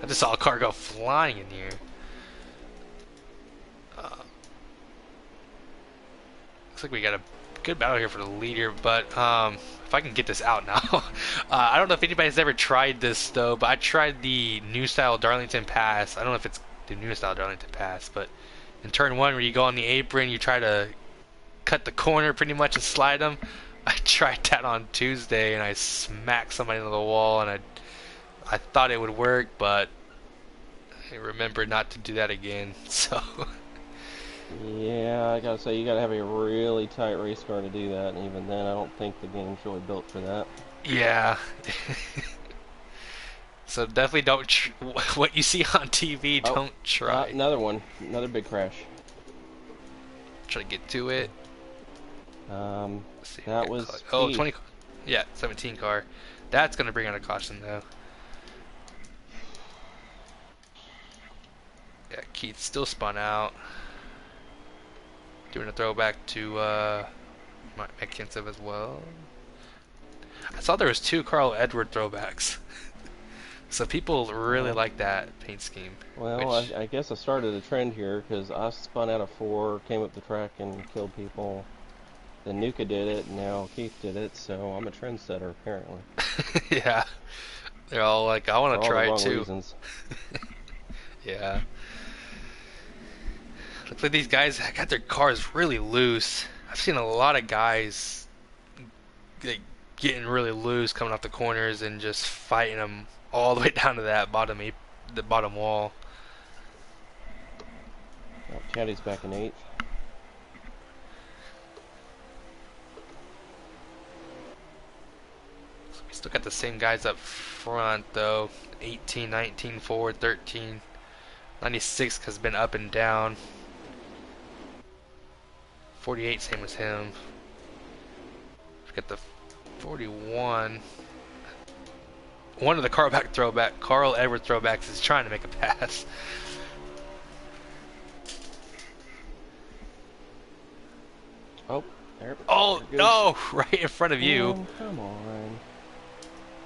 I just saw a car go flying in here. Looks like we got a good battle here for the leader, but if I can get this out now. I don't know if anybody's ever tried this though, but I tried the new style Darlington pass. I don't know if it's the new style Darlington pass, but in turn one where you go on the apron, you try to cut the corner pretty much and slide them. I tried that on Tuesday and I smacked somebody into the wall, and I thought it would work, but I remembered not to do that again. So Yeah, I gotta say, you gotta have a really tight race car to do that, and even then, I don't think the game's really built for that. yeah. So definitely don't what you see on TV. Oh, Don't try. another one, another big crash. Try to get to it. Um, Let's see. that was Oh, Keith. 20. Yeah, 17 car. That's gonna bring out a caution though. Yeah, Keith still spun out. Doing a throwback to McKinson as well. I saw there was 2 Carl Edward throwbacks. So people really Well, like that paint scheme. well, Which, I guess I started a trend here because I spun out of 4, came up the track and killed people. Then Nuka did it, and now Keith did it, so I'm a trendsetter apparently. yeah, they're all like, I For want to all the try it wrong too. reasons. Yeah. Looks like these guys got their cars really loose. I've seen a lot of guys like, getting really loose coming off the corners and just fighting them all the way down to that the bottom wall. Oh, Chatty's back in 8th. We still got the same guys up front though. 18, 19, 4, 13. 96 has been up and down. 48, same as him. We got the 41. One of the Carl Edward throwbacks is trying to make a pass. Oh, there. Oh There no! Right in front of you. Oh, come on.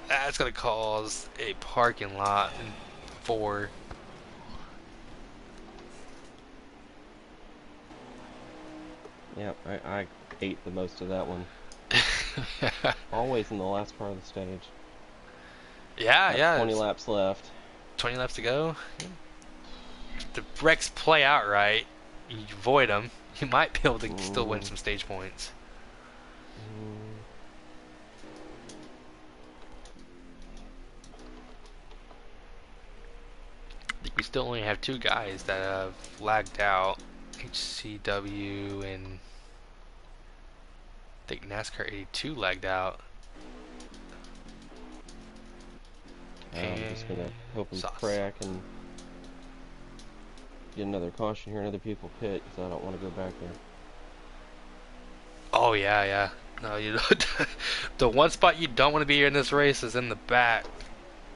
That's gonna cause a parking lot in 4. Yeah, I ate the most of that one. Always in the last part of the stage. Yeah, Got yeah. 20 laps left. 20 laps to go. If the wrecks play out right, you avoid them, you might be able to still win some stage points. Mm. I think we still only have 2 guys that have lagged out. HCW and I think NASCAR 82 lagged out. I'm just gonna hope and Sauce. pray I can get another caution here and other people pit because I don't want to go back there. Oh yeah, yeah. No, you don't. The one spot you don't want to be in this race is in the back.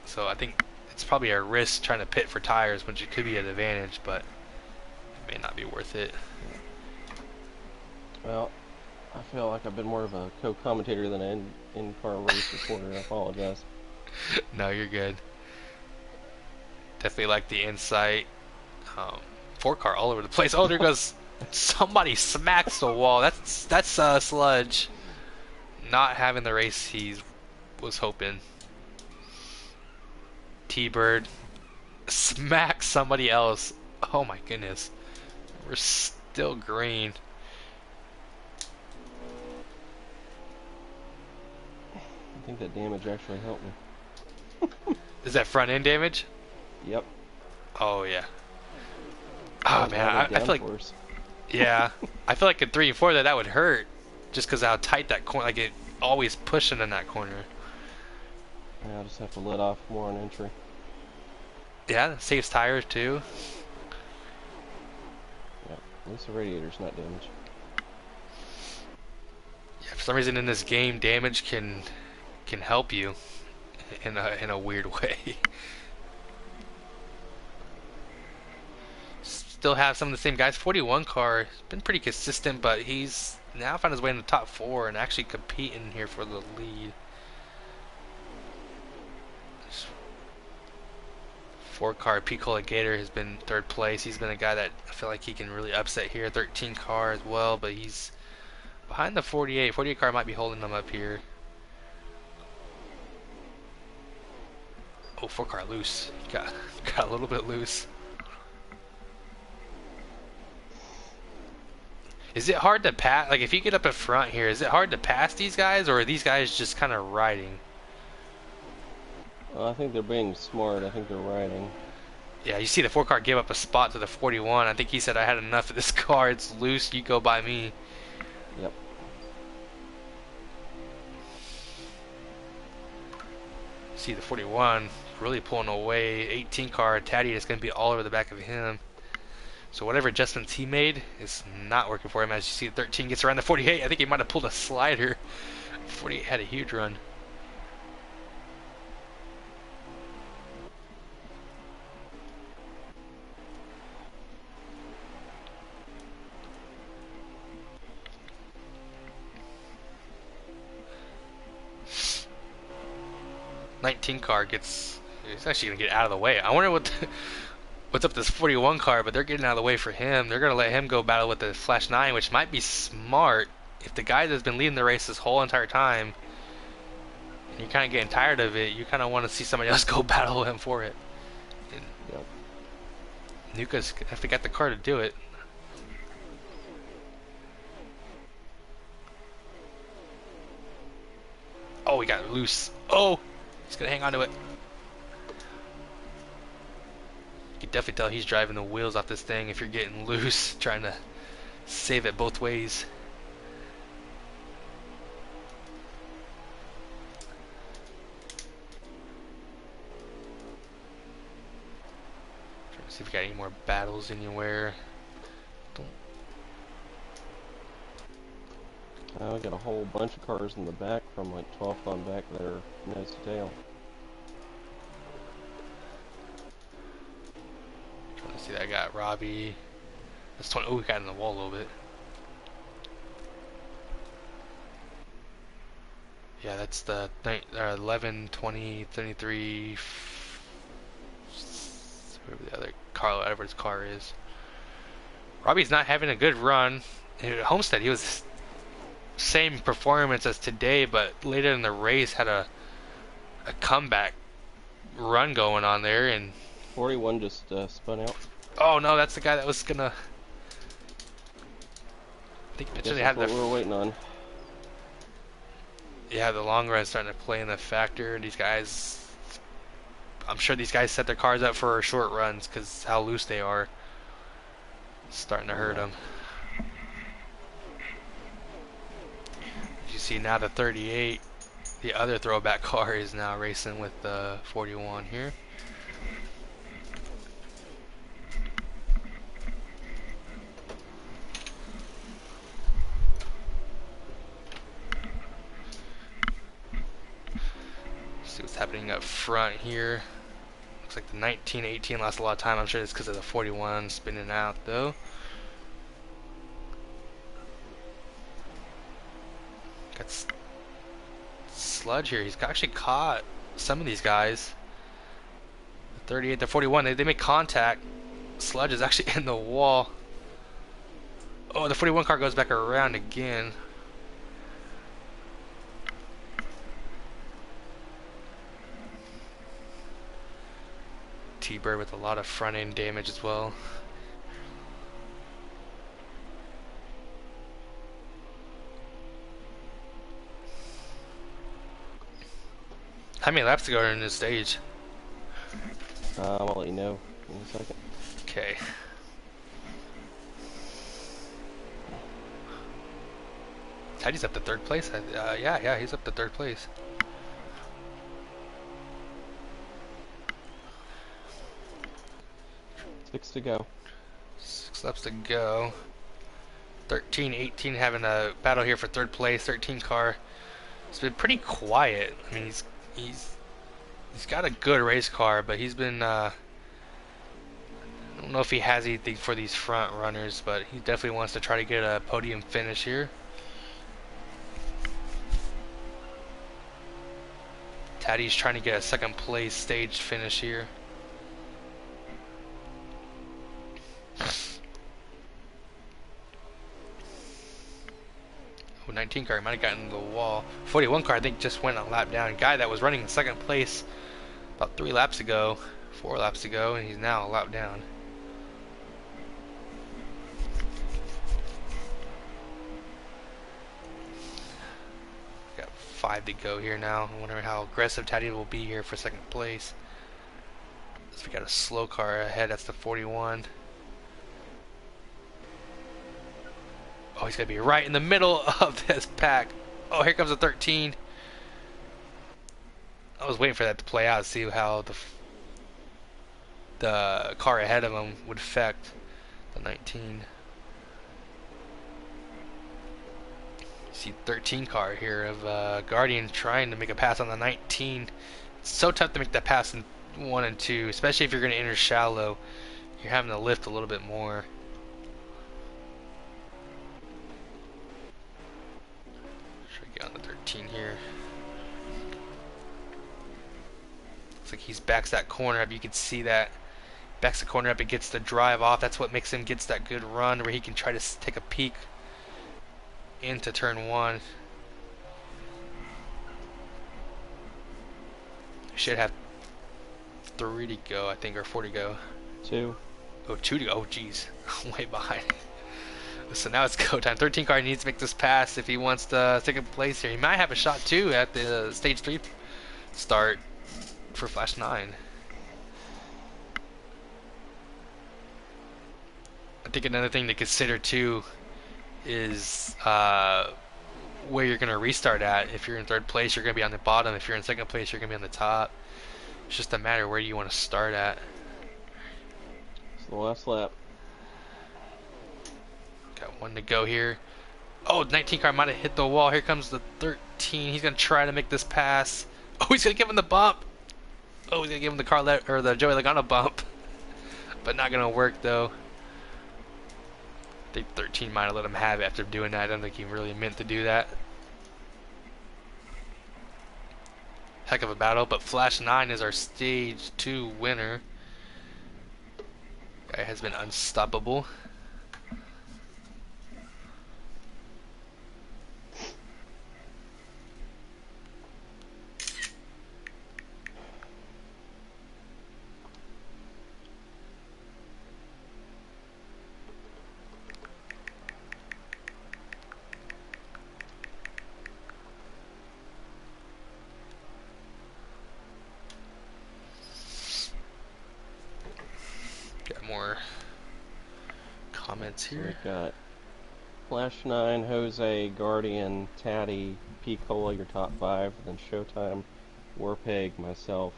So I think it's probably a risk trying to pit for tires, which it could be an advantage, but it may not be worth it. Well, I feel like I've been more of a co-commentator than an in-car race reporter. I apologize. No, you're good. Definitely like the insight. 4-car all over the place. Oh, there goes somebody smacks the wall. That's Sludge not having the race he was hoping. T-Bird smacks somebody else. Oh my goodness. We're still green. I think that damage actually helped me. Is that front end damage? Yep. Oh yeah. Oh man, I feel like Downforce. yeah, I feel like in 3 and 4 that would hurt, just because how tight that corner, like it always pushing in that corner. Yeah, I'll just have to let off more on entry. Yeah, saves tires too. Yeah, at least the radiator's not damaged. Yeah, for some reason in this game, damage can help you in a weird way. Still have some of the same guys. 41 car has been pretty consistent, but he's now found his way in the top 4 and actually competing here for the lead. 4-car Picola Gator has been 3rd place. He's been a guy that I feel like he can really upset here. 13 car as well, but he's behind the 48. 48 car might be holding them up here. Oh, 4-car loose. Got a little bit loose. Is it hard to pass? Like, if you get up in front here, is it hard to pass these guys, or are these guys just kind of riding? I think they're being smart. I think they're riding. Yeah, you see the 4 car gave up a spot to the 41. I think he said, I had enough of this car. It's loose. You go by me. Yep. See the 41 really pulling away. 18 car, Taddy is going to be all over the back of him. So whatever adjustments he made is not working for him. As you see, the 13 gets around the 48. I think he might have pulled a slider. 48 had a huge run. '19 car gets. He's actually gonna get out of the way. I wonder what's up with this 41 car, but they're getting out of the way for him. They're gonna let him go battle with the Flash 9, which might be smart if the guy that's been leading the race this whole entire time. And you're kind of getting tired of it. You kind of want to see somebody else go battle him for it. And Yep. Nuka's if they got the car to do it. Oh, he got loose. Oh, he's gonna hang on to it. You can definitely tell he's driving the wheels off this thing if you're getting loose, trying to save it both ways. Trying to see if we got any more battles anywhere. We got a whole bunch of cars in the back from like 12th on back that are nose to tail. Trying to see that guy, Robbie. That's 20. Oh, we got in the wall a little bit. Yeah, that's the 11, 20, 33. Whatever the other Carl Edwards car is. Robbie's not having a good run. At Homestead, he was same performance as today, but later in the race had a comeback run going on there. And 41 just spun out. oh no, that's the guy that was gonna. I think potentially had That's the. what we're waiting on. Yeah, the long run starting to play in the factor. These guys, I'm sure these guys set their cars up for short runs because how loose they are. It's starting to hurt them. You see now the 38, the other throwback car is now racing with the 41 here. See what's happening up front here. Looks like the 1918 lost a lot of time. I'm sure it's because of the 41 spinning out though. Got Sludge here. He's actually caught some of these guys. The 38, the 41, they make contact. Sludge is actually in the wall. Oh, the 41 car goes back around again. T-Bird with a lot of front end damage as well. How many laps to go in this stage? I'll let you know in a second. Okay. Teddy's up to third place. Yeah, he's up to third place. Six to go. 6 laps to go. 13, 18 having a battle here for third place. 13 car. It's been pretty quiet. I mean, he's got a good race car, but he's been. I don't know if he has anything for these front runners, but he definitely wants to try to get a podium finish here. Taddy's trying to get a second place stage finish here. Oh, 19 car might have gotten the wall. 41 car I think just went a lap down. Guy that was running in second place about 3 laps ago, 4 laps ago, and he's now a lap down. got 5 to go here now. I wonder how aggressive Taddy will be here for second place. So we got a slow car ahead. That's the 41. Oh, he's gonna be right in the middle of this pack. Oh, here comes the 13. I was waiting for that to play out, see how the car ahead of him would affect the 19. See 13 car here of Guardian trying to make a pass on the 19. It's so tough to make that pass in 1 and 2, especially if you're going to enter shallow. You're having to lift a little bit more. Should we get on the 13 here? Looks like he's backs that corner up. You can see that. Backs the corner up and gets the drive off. That's what makes him gets that good run where he can try to take a peek into turn 1. Should have 3 to go, I think, or 4 to go. 2. Oh, 2 to go. Oh, jeez. Way behind. So now it's go time. 13 car needs to make this pass if he wants to second place here. He might have a shot, too, at the stage 3 start for Flash 9. I think another thing to consider, too, is where you're going to restart at. If you're in 3rd place, you're going to be on the bottom. If you're in 2nd place, you're going to be on the top. It's just a matter where you want to start at. It's the last lap. Got 1 to go here. Oh, 19 car might have hit the wall. Here comes the 13. He's going to try to make this pass. Oh, he's going to give him the bump. Oh, he's going to give him the or the Joey Logano bump. But not going to work, though. I think 13 might have let him have it after doing that. I don't think he really meant to do that. Heck of a battle, but Flash 9 is our stage 2 winner. Guy has been unstoppable. Got more comments here. So we got Flash 9, Jose, Guardian, Taddy, P. Cola, your top 5, then Showtime, Warpeg, myself,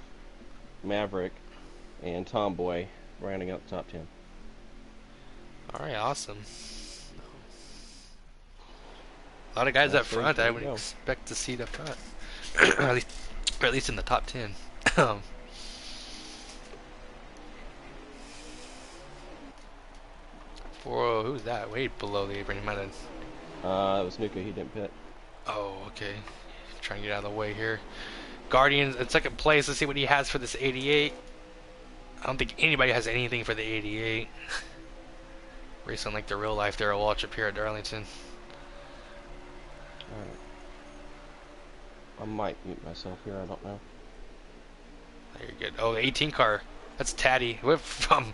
Maverick, and Tomboy, rounding out the top 10. Alright, awesome. A lot of guys up front I would expect to see up front. or at least in the top 10. Whoa, who's that? Way below the apron. He might have. That was Nuka, he didn't pit. Oh, okay. Trying to get out of the way here. Guardians in 2nd place. Let's see what he has for this 88. I don't think anybody has anything for the 88. Racing like the real life Darrell Walsh up here at Darlington. Alright. I might mute myself here, I don't know. There you good. Oh, the 18 car. That's Taddy. We're from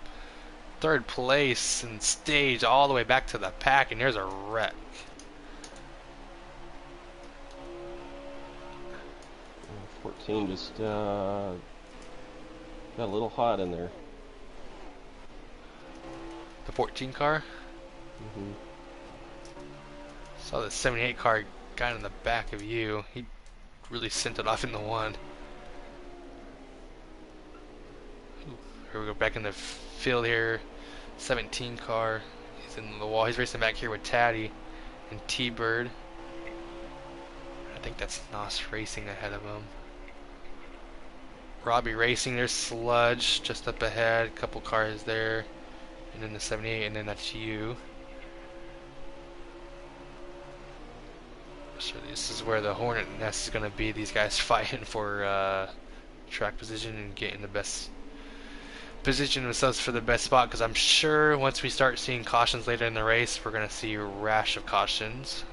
3rd place and stage all the way back to the pack, and there's a wreck. Uh, 14 just got a little hot in there. The 14 car? Mm-hmm. Saw the 78 car got in the back of you. He really sent it off in the 1. Here we go, back in the field here. 17 car. He's in the wall. He's racing back here with Taddy and T-Bird. I think that's Nos Racing ahead of him. Robbie Racing, there's Sludge just up ahead. A couple cars there. And then the 78, and then that's you. So this is where the Hornet Nest is going to be. These guys fighting for track position and getting the best position themselves for the best spot, because I'm sure once we start seeing cautions later in the race, we're going to see a rash of cautions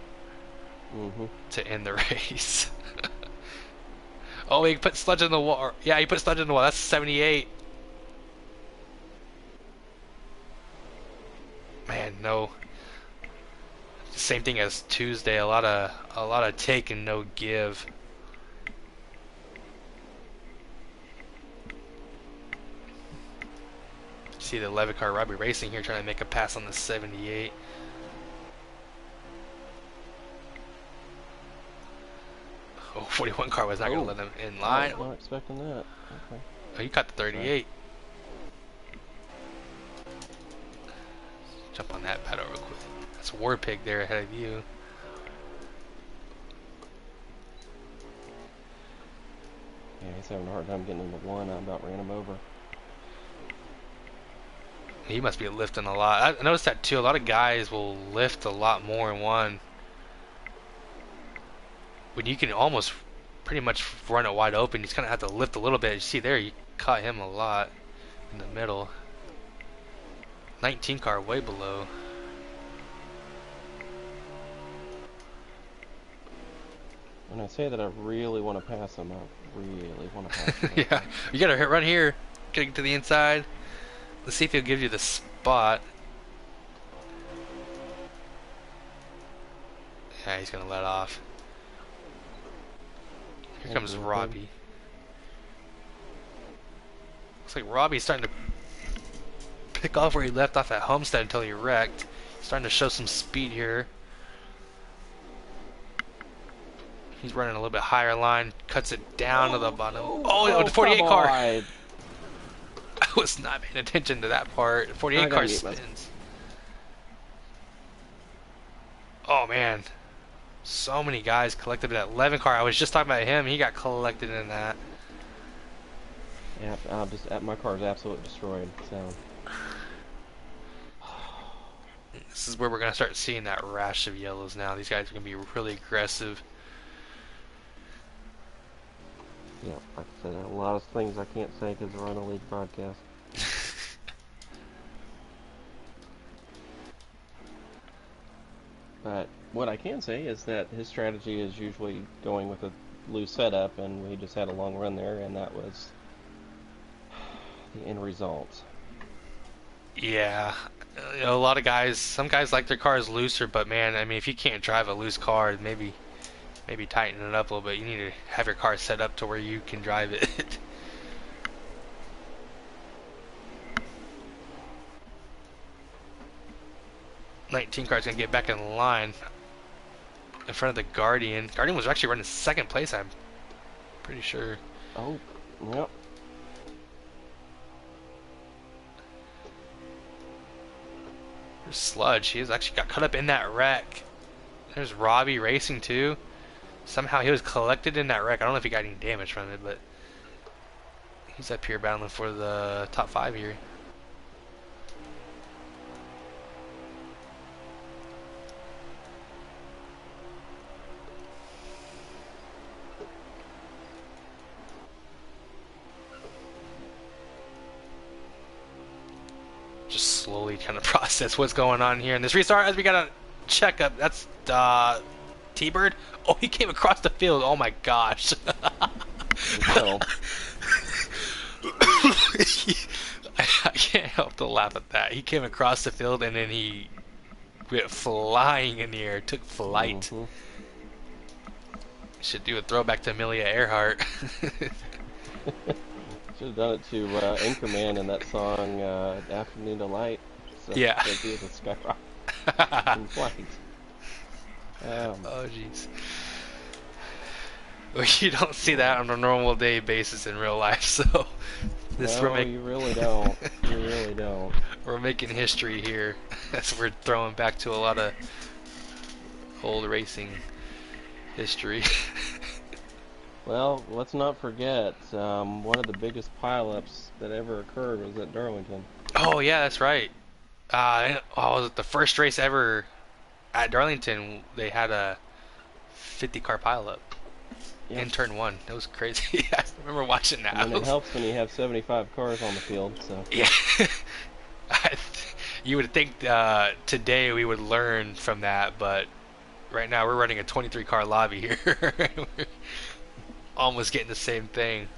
to end the race. Oh, he put Sludge in the wall. Yeah, he put Sludge in the wall. That's 78. Man, no. same thing as Tuesday. A lot of take and no give. See the 11 car Robbie Racing here trying to make a pass on the 78. Oh, 41 car was not going to let him in line. I was not expecting that. Okay. Oh, you caught the 38. Jump on that pedal real quick. That's War Pig there ahead of you. Yeah, he's having a hard time getting into one. I about ran him over. He must be lifting a lot. I noticed that too. A lot of guys will lift a lot more in one. When you can almost pretty much run it wide open, you just kind of have to lift a little bit. You see there, you caught him a lot in the middle. 19 car way below. When I say that I really want to pass him, I really want to pass him. Yeah, you gotta run here. Gotta get to the inside. Let's see if he'll give you the spot. Yeah, he's gonna let off. Here comes Robbie. Looks like Robbie's starting to pick off where he left off at Homestead until he wrecked. He's starting to show some speed here. He's running a little bit higher line, cuts it down to the bottom. Oh, the 48 car. I was not paying attention to that part. 48 car spins. Oh man, so many guys collected in that 11 car. I was just talking about him. He got collected in that. Yeah, my car's absolutely destroyed. So this is where we're gonna start seeing that rash of yellows now. These guys are gonna be really aggressive. Yeah, like I said, a lot of things I can't say because we're on a league broadcast. But what I can say is that his strategy is usually going with a loose setup, and we just had a long run there, and that was the end result. Yeah, you know, a lot of guys, some guys like their cars looser, but man, I mean, if you can't drive a loose car, maybe tighten it up a little bit. You need to have your car set up to where you can drive it. '19 car's gonna get back in line in front of the Guardian. Guardian was actually running second place, I'm pretty sure. Oh, yep. There's Sludge. He has actually got caught up in that wreck. There's Robbie racing too. Somehow he was collected in that wreck. I don't know if he got any damage from it, but he's up here battling for the top 5 here. Just slowly kind of process what's going on here in this restart as we got a checkup. That's T-Bird. Oh, he came across the field. Oh my gosh. So. I can't help to laugh at that. He came across the field and then he went flying in the air, took flight. Mm-hmm. Should do a throwback to Amelia Earhart. Should have done it to Anchorman in that song Afternoon Delight. So yeah. He was a skyrocket in flight. Oh jeez. Well, you don't see that on a normal day basis in real life, so this no, you really don't. You really don't. We're making history here as we're throwing back to a lot of old racing history. Well, let's not forget one of the biggest pileups that ever occurred was at Darlington. Oh yeah, that's right. Was it the first race ever at Darlington? They had a 50-car pileup in turn 1. That was crazy. I remember watching that. And it helps when you have 75 cars on the field. So yeah, you would think today we would learn from that, but right now we're running a 23-car lobby here. We're almost getting the same thing.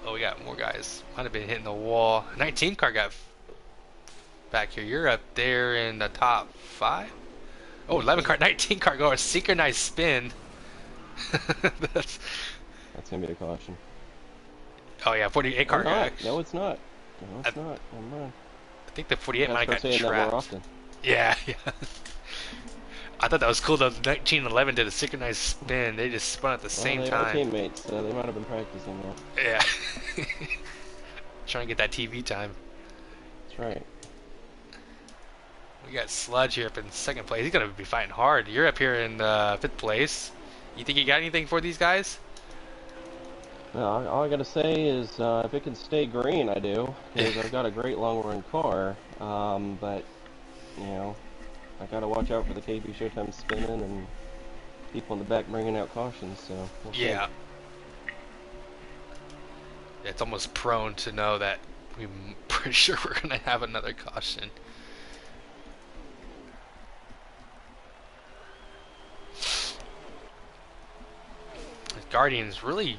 Oh, we got more guys. Might have been hitting the wall. 19 car got back here. You're up there in the top 5. Oh, 11 car, 19 car going synchronized spin. That's, That's gonna be a caution. oh yeah, 48 car guy. No, it's not. No, it's not. Never mind. I think the 48 might have got saying that more trapped. often. Yeah, yeah. I thought that was cool. The 1911 did a synchronized spin. They just spun at the same they time. are teammates, so they might have been practicing that. Yeah. Trying to get that TV time. That's right. We got Sludge here up in 2nd place. He's going to be fighting hard. You're up here in 5th place. You think you got anything for these guys? No, all I gotta say is if it can stay green, I do, because I've got a great long-run car. But you know, I gotta watch out for the KB Showtime spinning and people in the back bringing out cautions. So we'll see. Yeah. It's almost prone to know that we're pretty sure we're going to have another caution. Guardian's really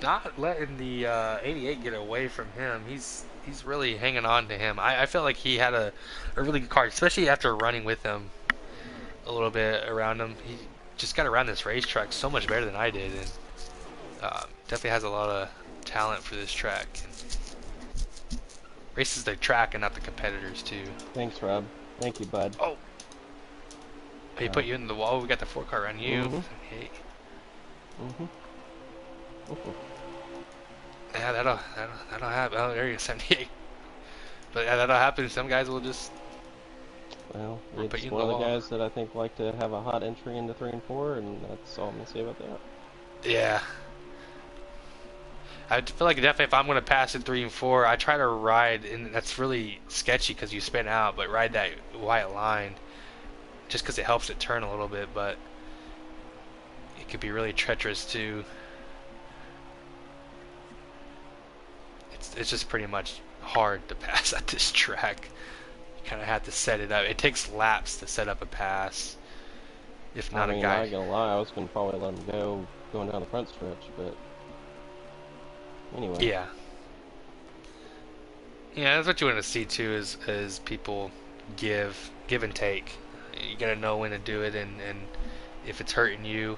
not letting the 88 get away from him. He's really hanging on to him. I felt like he had a really good car, especially after running with him a little bit around him. He just got around this racetrack so much better than I did, and definitely has a lot of talent for this track. And races the track and not the competitors too. Thanks, Rob. Thank you, bud. Oh, he put you in the wall. We got the 4 car on you. Mm-hmm. Hey. Mm-hmm. Yeah, that'll happen. Oh, there you go, 78. But yeah, that'll happen. Some guys will just. Well, put it's you in one the of the wall. guys that I think like to have a hot entry into 3 and 4, and that's all I'm gonna say about that. Yeah. I feel like definitely if I'm going to pass in 3 and 4, I try to ride, and that's really sketchy because you spin out, but ride that white line just because it helps it turn a little bit, but it could be really treacherous too. It's just pretty much hard to pass at this track. You kind of have to set it up. It takes laps to set up a pass. If not I mean, a guy. I'm not gonna lie, I was gonna probably let him go going down the front stretch, but anyway. Yeah. Yeah, that's what you want to see too. Is people give and take. You gotta know when to do it, and if it's hurting you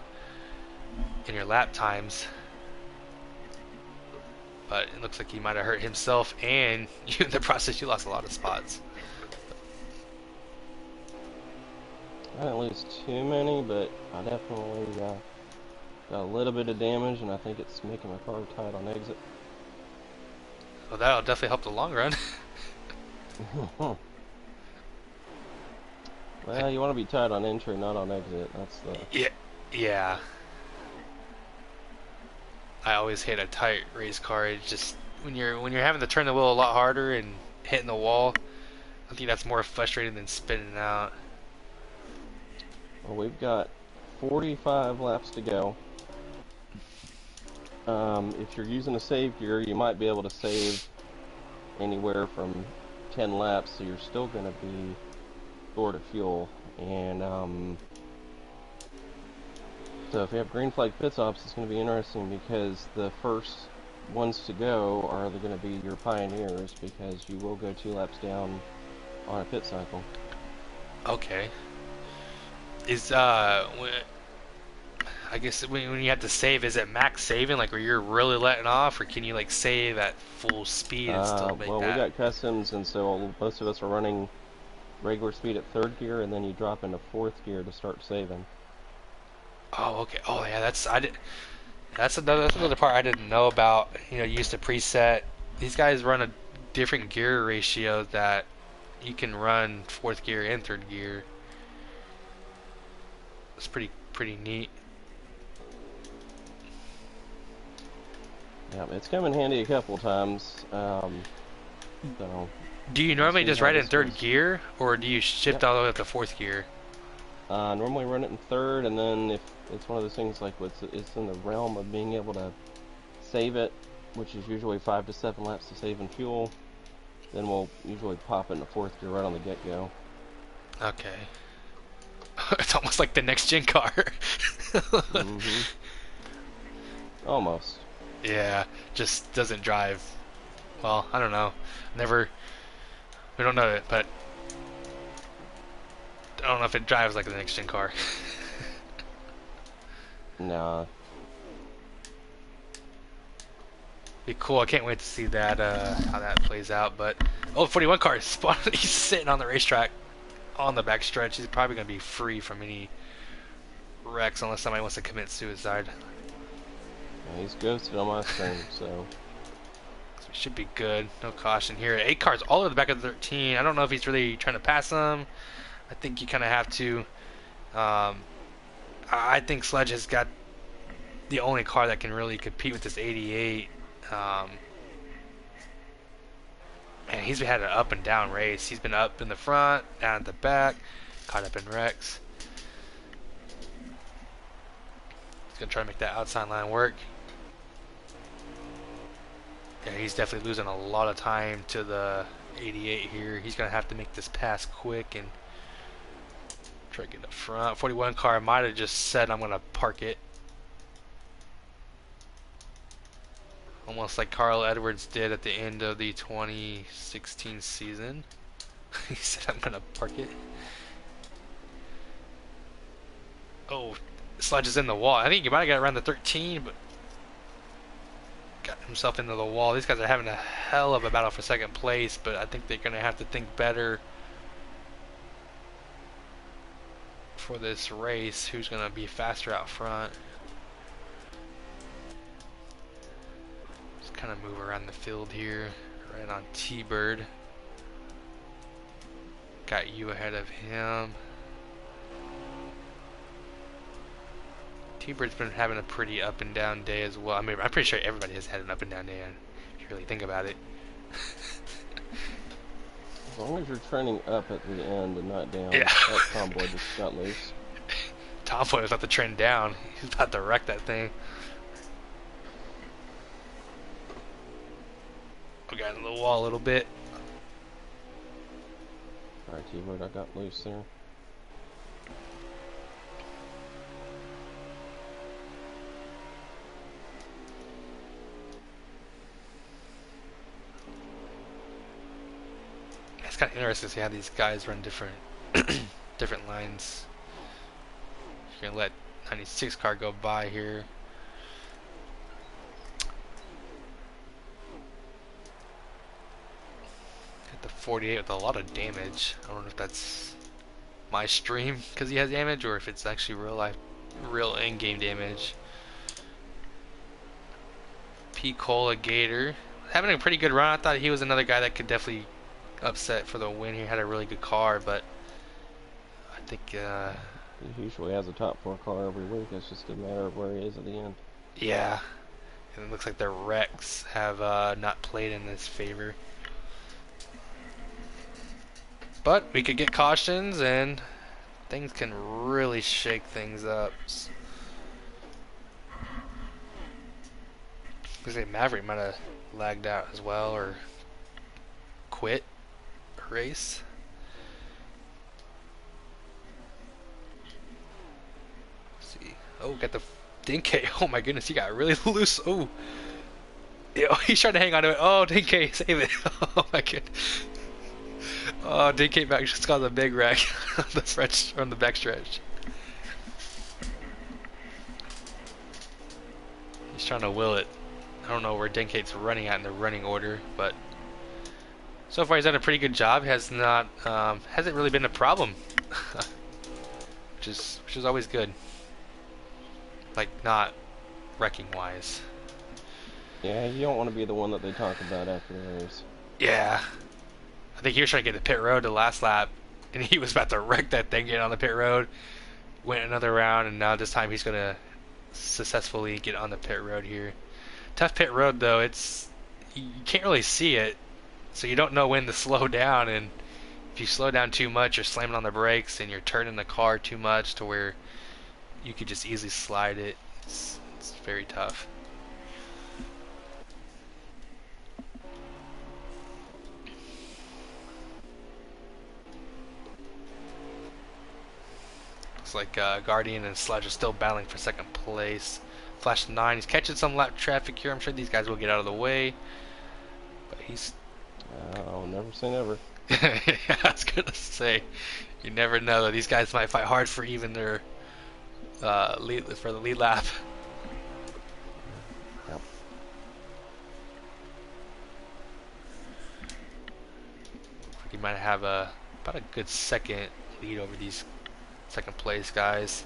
in your lap times. But it looks like he might have hurt himself, and you in the process you lost a lot of spots. I didn't lose too many, but I definitely got a little bit of damage, and I think it's making my car tight on exit. Well, that'll definitely help the long run. Well, you want to be tight on entry, not on exit. That's the. Yeah. I always hate a tight race car. It's just when you're having to turn the wheel a lot harder and hitting the wall. I think that's more frustrating than spinning out. Well, we've got 45 laps to go. If you're using a save gear, you might be able to save anywhere from 10 laps, so you're still going to be short of fuel. And so if you have green flag pit stops, it's going to be interesting because the first ones to go are going to be your pioneers, because you will go 2 laps down on a pit cycle. Okay. Is I guess when you have to save, is it max saving, like where you're really letting off, or can you like save at full speed and still make well, that? we got customs, and so most of us are running regular speed at 3rd gear, and then you drop into 4th gear to start saving. Oh, okay. Oh, yeah. That's another part I didn't know about. You know, you used to preset. These guys run a different gear ratio that you can run 4th gear and 3rd gear. It's pretty neat. Yeah, it's come in handy a couple times. So Do you normally just ride in 3rd goes. gear, or do you shift all the way up to 4th gear? Normally run it in 3rd, and then if it's one of those things like it's in the realm of being able to save it, which is usually 5 to 7 laps to save in fuel, then we'll usually pop it into 4th gear right on the get-go. Okay. It's almost like the next gen car. Almost. Yeah, just doesn't drive. Well, I don't know. Never. We don't know it, but I don't know if it drives like the next gen car. Nah. Be cool. I can't wait to see that how that plays out. But 41 car is he's sitting on the racetrack on the back stretch. He's probably gonna be free from any wrecks unless somebody wants to commit suicide. He's ghosted on my screen, so. So we should be good. No caution here. 8 cars all over the back of the 13. I don't know if he's really trying to pass them. I think you kind of have to. I think Sledge has got the only car that can really compete with this 88. And he's had an up and down race. He's been up in the front, down at the back, caught up in wrecks. He's going to try to make that outside line work. Yeah, he's definitely losing a lot of time to the 88 here. He's going to have to make this pass quick and try to get up front. 41 car might have just said, I'm going to park it. Almost like Carl Edwards did at the end of the 2016 season. He said, I'm going to park it. Oh, Sledge is in the wall. I think he might have got around the 13, but got himself into the wall. These guys are having a hell of a battle for second place, but I think they're going to have to think better for this race. Who's going to be faster out front? Just kind of move around the field here. Right on T-Bird. Got you ahead of him. T-Bird's been having a pretty up and down day as well. I mean, I'm pretty sure everybody has had an up and down day, if you really think about it. As long as you're trending up at the end and not down, Yeah. that Tomboy just got loose. Tomboy was about to trend down. He's about to wreck that thing. We got into the wall a little bit. Alright, T-Bird, I got loose there. It's kind of interesting to see how these guys run different different lines. You're gonna let 96 car go by here. Hit the 48 with a lot of damage. I don't know if that's my stream because he has damage or if it's actually real in-game damage. P. Cola Gator having a pretty good run. I thought he was another guy that could definitely upset for the win. He had a really good car, but I think He usually has a top 4 car every week. It's just a matter of where he is at the end. yeah, and it looks like the wrecks have not played in his favor. But we could get cautions and things can really shake things up. I say Maverick might have lagged out as well or quit a race. Let's see. Oh, got the Dinky. Oh my goodness, he got really loose. Oh. Yo, he's trying to hang on to it. Oh, Dinky, save it. Oh my goodness. Oh, Dinky back just got the big wreck on the front on the back stretch. He's trying to will it. I don't know where Dinkate's running at in the running order, but so far he's done a pretty good job. Has not hasn't really been a problem, which is always good. Like not wrecking wise. Yeah, you don't want to be the one that they talk about after the race. Yeah, I think he was trying to get the pit road the last lap, and he was about to wreck that thing getting on the pit road. Went another round, and now this time he's gonna successfully get on the pit road here. Tough pit road though. It's you can't really see it, so you don't know when to slow down. And if you slow down too much, you're slamming on the brakes and you're turning the car too much to where you could just easily slide it. It's very tough. Looks like Guardian and Sledge are still battling for second place. Flash 9. He's catching some lap traffic here. I'm sure these guys will get out of the way. But he's... I'll never say never. I was going to say, you never know, though. These guys might fight hard for even their lead, for the lead lap. Yep. He might have about a good second lead over these second place guys.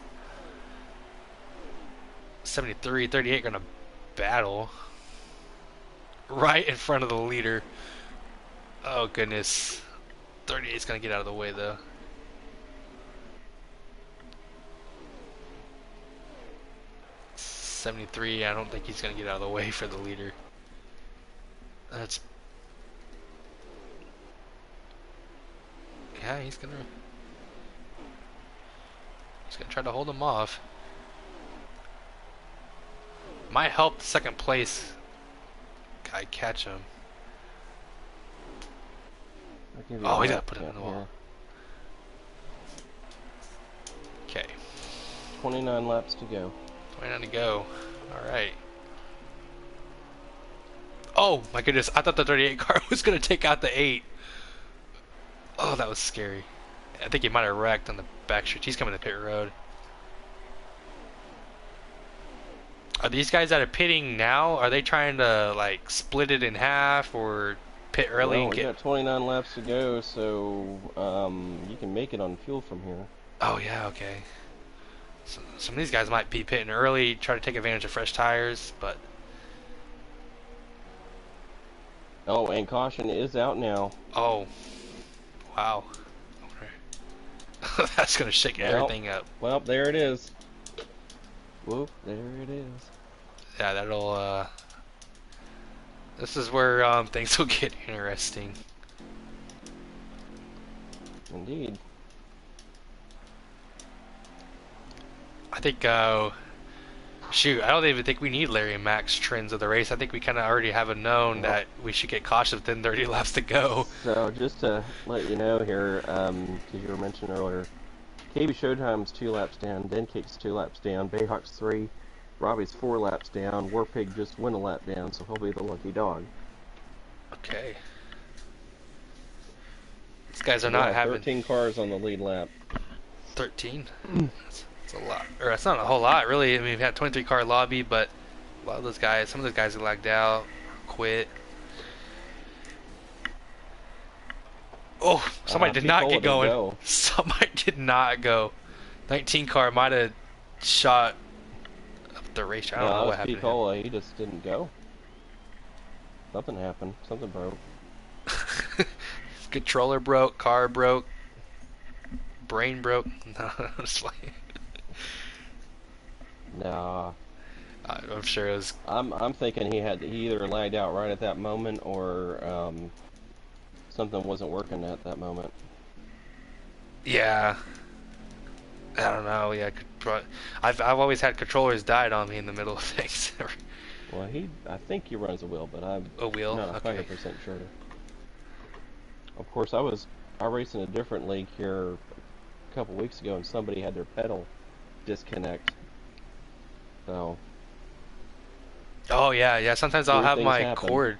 73, 38 gonna battle right in front of the leader. Oh goodness. 38 is gonna get out of the way though. '73, I don't think he's gonna get out of the way for the leader. That's... yeah, he's gonna try to hold him off. Might help the second place guy catch him. Oh, he got put him in the wall. Okay. 29 laps to go. 29 to go. Alright. Oh my goodness, I thought the 38 car was going to take out the 8. Oh, that was scary. I think he might have wrecked on the back stretch. He's coming to pit road. Are these guys that are pitting now, are they trying to like split it in half or pit early Well, and we got 29 laps to go, so you can make it on fuel from here. Oh yeah, okay. So, some of these guys might be pitting early, try to take advantage of fresh tires, but... oh, and caution is out now. oh, wow. That's gonna shake everything up. Well, there it is. Whoop, there it is. Yeah, that'll this is where things will get interesting. Indeed. I think shoot, I don't even think we need Larry and Max trends of the race. I think we kind of already have a known that we should get cautious within 30 laps to go. So just to let you know here, because you were mentioning earlier, KB Showtime's 2 laps down, Dencake's 2 laps down, Bayhawk's 3, Robbie's 4 laps down, Warpig just went a lap down, so he'll be the lucky dog. Okay. These guys are not having 13 cars on the lead lap. 13. That's a lot, or that's not a whole lot, really. I mean, we've had 23 car lobby, but a lot of those guys, some of those guys are lagged out, quit. Oh, somebody did not get going. Somebody did not go. 19 car might have shot up the race. I don't know what happened. Picola, he just didn't go. Something happened. Something broke. Controller broke, car broke, brain broke. No, I'm just like... nah. I'm sure it was... I'm thinking he either lagged out right at that moment or something wasn't working at that moment. Yeah. I don't know. Yeah, I've always had controllers died on me in the middle of things. Well, I think he runs a wheel, but I'm a wheel? not 100% Okay. sure. Of course, I raced in a different league here a couple weeks ago, and somebody had their pedal disconnect. So. Oh yeah. Sometimes I'll have my happen. cord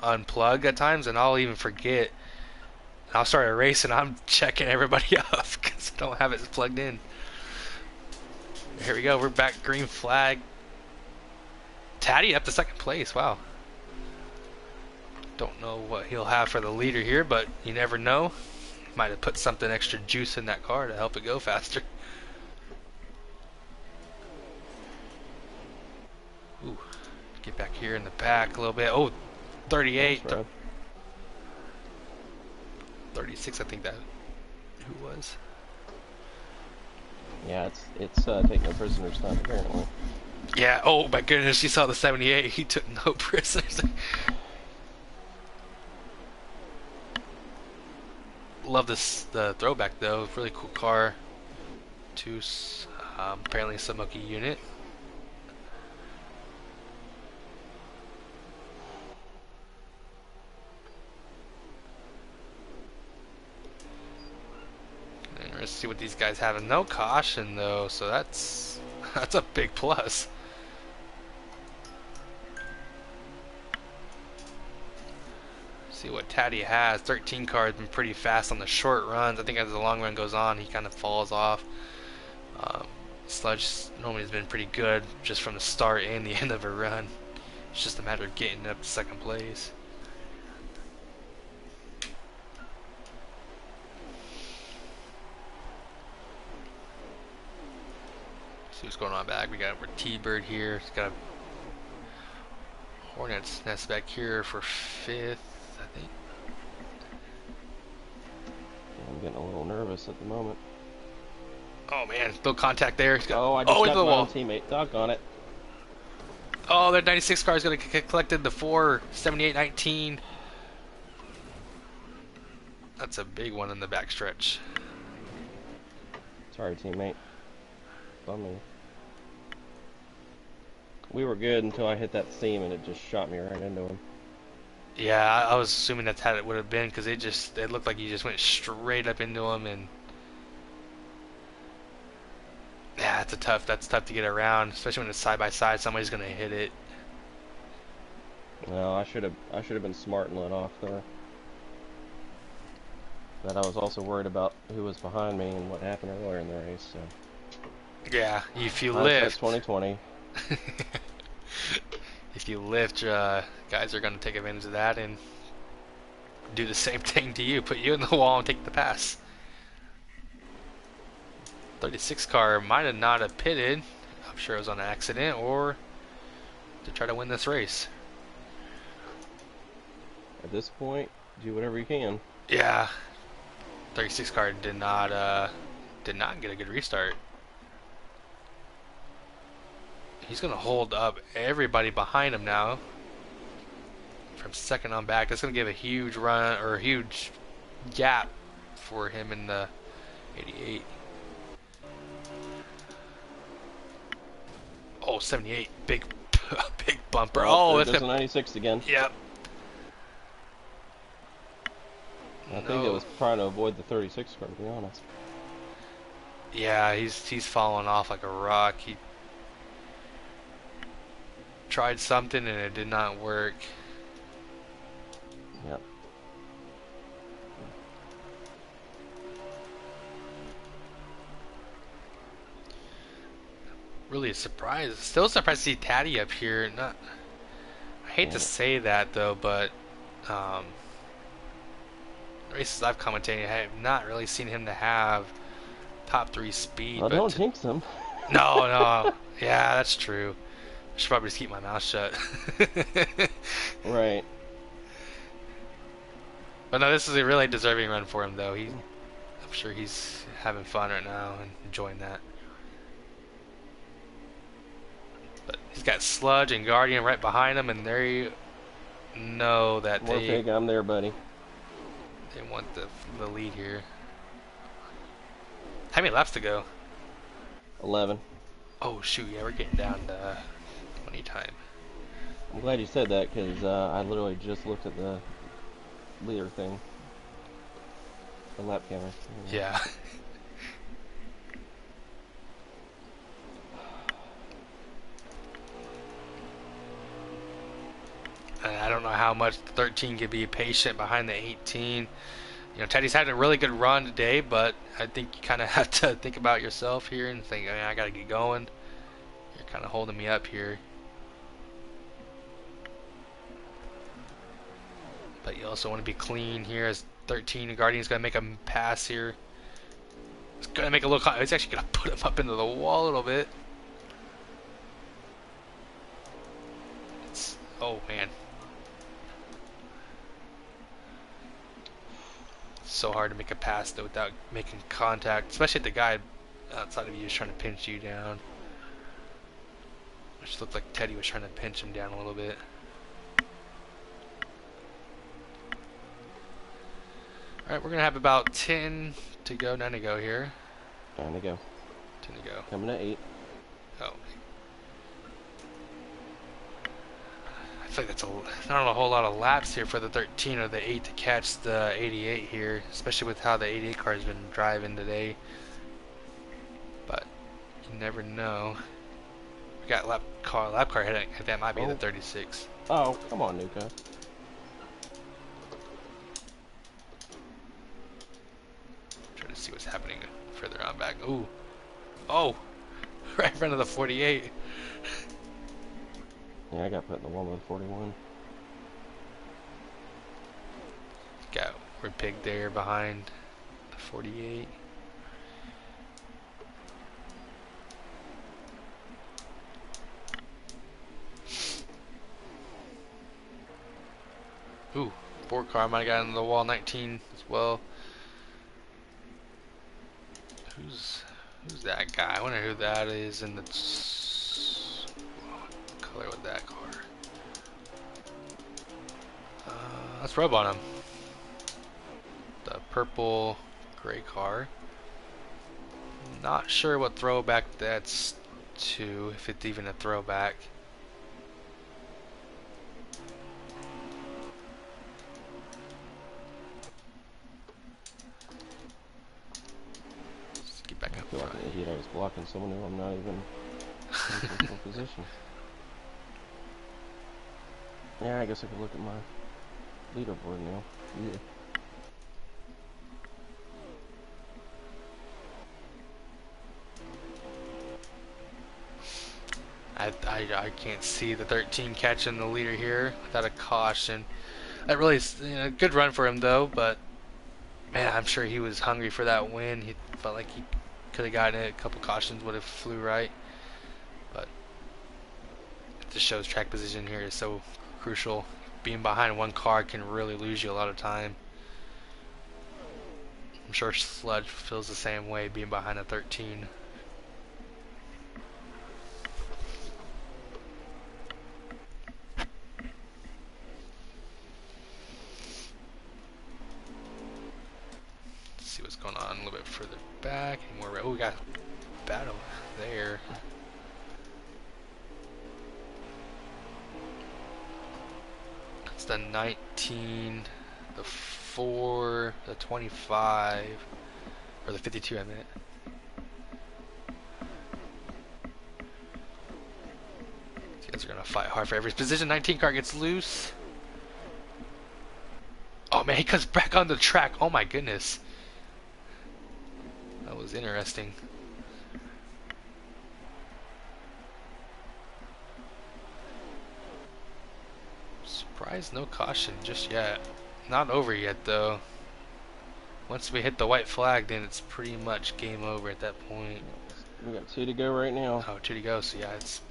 unplugged at times, and I'll even forget. I'll start a race, and I'm checking everybody off because I don't have it plugged in. Here we go. We're back. Green flag. Taddy up to second place. Wow. Don't know what he'll have for the leader here, but you never know. Might have put something extra juice in that car to help it go faster. Ooh. Get back here in the back a little bit. Oh, 38. 36, I think that who was. Yeah, it's taking a prisoner's time apparently. Yeah, oh my goodness, you saw the 78, he took no prisoners. Love the throwback though, really cool car. Apparently a Samoki unit. And let's see what these guys have. No caution though, so that's a big plus. See what Taddy has. 13 car has been pretty fast on the short runs. I think as the long run goes on, he kind of falls off. Um, Sludge normally has been pretty good just from the start and the end of a run. It's just a matter of getting up to second place. See what's going on back. We got our T-Bird here. He's got a Hornets nest back here for 5th, I think. I'm getting a little nervous at the moment. Oh man, still contact there. He's got, I just got into the my wall. own teammate. Doggone it. Oh, their 96 car is going to get collected. The 478-19. That's a big one in the backstretch. Sorry, teammate. Bummer. We were good until I hit that seam and it just shot me right into him. Yeah, I was assuming that's how it would have been because it looked like you just went straight up into him, and yeah, that's tough to get around, especially when it's side by side. Somebody's gonna hit it. No, I should have been smart and let off there. But I was also worried about who was behind me and what happened earlier in the race. So Yeah, if you hindsight lift, 2020. if you lift, guys are gonna take advantage of that and do the same thing to you, put you in the wall and take the pass. 36 car might have not have pitted. I'm sure it was on an accident or to try to win this race. At this point, do whatever you can. Yeah, 36 car did not get a good restart. He's gonna hold up everybody behind him now from second on back. That's gonna give a huge run or a huge gap for him in the 88. Oh, 78, big bumper. Oh, there's that's a 96 again. Yep. I think it was trying to avoid the 36 car, to be honest. Yeah, he's falling off like a rock. He tried something and it did not work. Yep. Really surprised. Still surprised to see Taddy up here. I hate to say that though, but races I've commentated, I have not really seen him to have top 3 speed. Well, don't jinx him. No. Yeah, that's true. I should probably just keep my mouth shut. Right. But no, this is a really deserving run for him, though. I'm sure he's having fun right now and enjoying that. But he's got Sludge and Guardian right behind him, and they know that Morpig, I'm there, buddy. They want the lead here. How many laps to go? 11. Oh shoot, yeah, we're getting down to 20 time. I'm glad you said that because I literally just looked at the leader thing. The lap counter. Yeah. And I don't know how much the 13 can be patient behind the 18. You know, Teddy's had a really good run today, but I think you kind of have to think about yourself here and think, I got to get going. You're kind of holding me up here. But you also want to be clean here as 13. Guardian's going to make a pass here. It's going to make a little... It's actually going to put him up into the wall a little bit. Oh, man. So hard to make a pass though without making contact, especially if the guy outside of you is trying to pinch you down. Which looked like Teddy was trying to pinch him down a little bit. Alright, we're gonna have about 10 to go, 9 to go here. 9 to go. 10 to go. Coming at 8. Oh. I feel like that's not a whole lot of laps here for the 13 or the 8 to catch the 88 here, especially with how the 88 car has been driving today. But you never know. We got lap car heading. That might be the 36. Oh, come on, Nuka. Let's see what's happening further on back. Ooh. Oh! Right in front of the 48. Yeah, I got put in the wall with 41. We're pig there behind the 48. Ooh, 4 car might have gotten in the wall 19 as well. Who's that guy? I wonder who that is in the what color was that car? Let's rub on him. The purple gray car. Not sure what throwback that's to, if it's even a throwback. Let's get back I up feel like front. an idiot. I was blocking someone who I'm not even in control position. Yeah, I guess I could look at my leaderboard now. Yeah. I can't see the 13 catching the leader here without a caution. That really is, good run for him though, but man, I'm sure he was hungry for that win. He felt like he could have gotten it. A couple cautions would have flew right, but it just shows track position here is so crucial. Being behind one car can really lose you a lot of time. I'm sure Sludge feels the same way being behind a 13. See what's going on a little bit further back. Any more? Oh, we got battle there. It's the 19, the 4, the 25, or the 52. I meant. These guys are gonna fight hard for every position. 19 car gets loose. Oh man, he comes back on the track. Oh my goodness. That was interesting. Surprised no caution just yet. Not over yet though. Once we hit the white flag, then it's pretty much game over at that point. We got 2 to go right now. Oh, 2 to go, so yeah, it's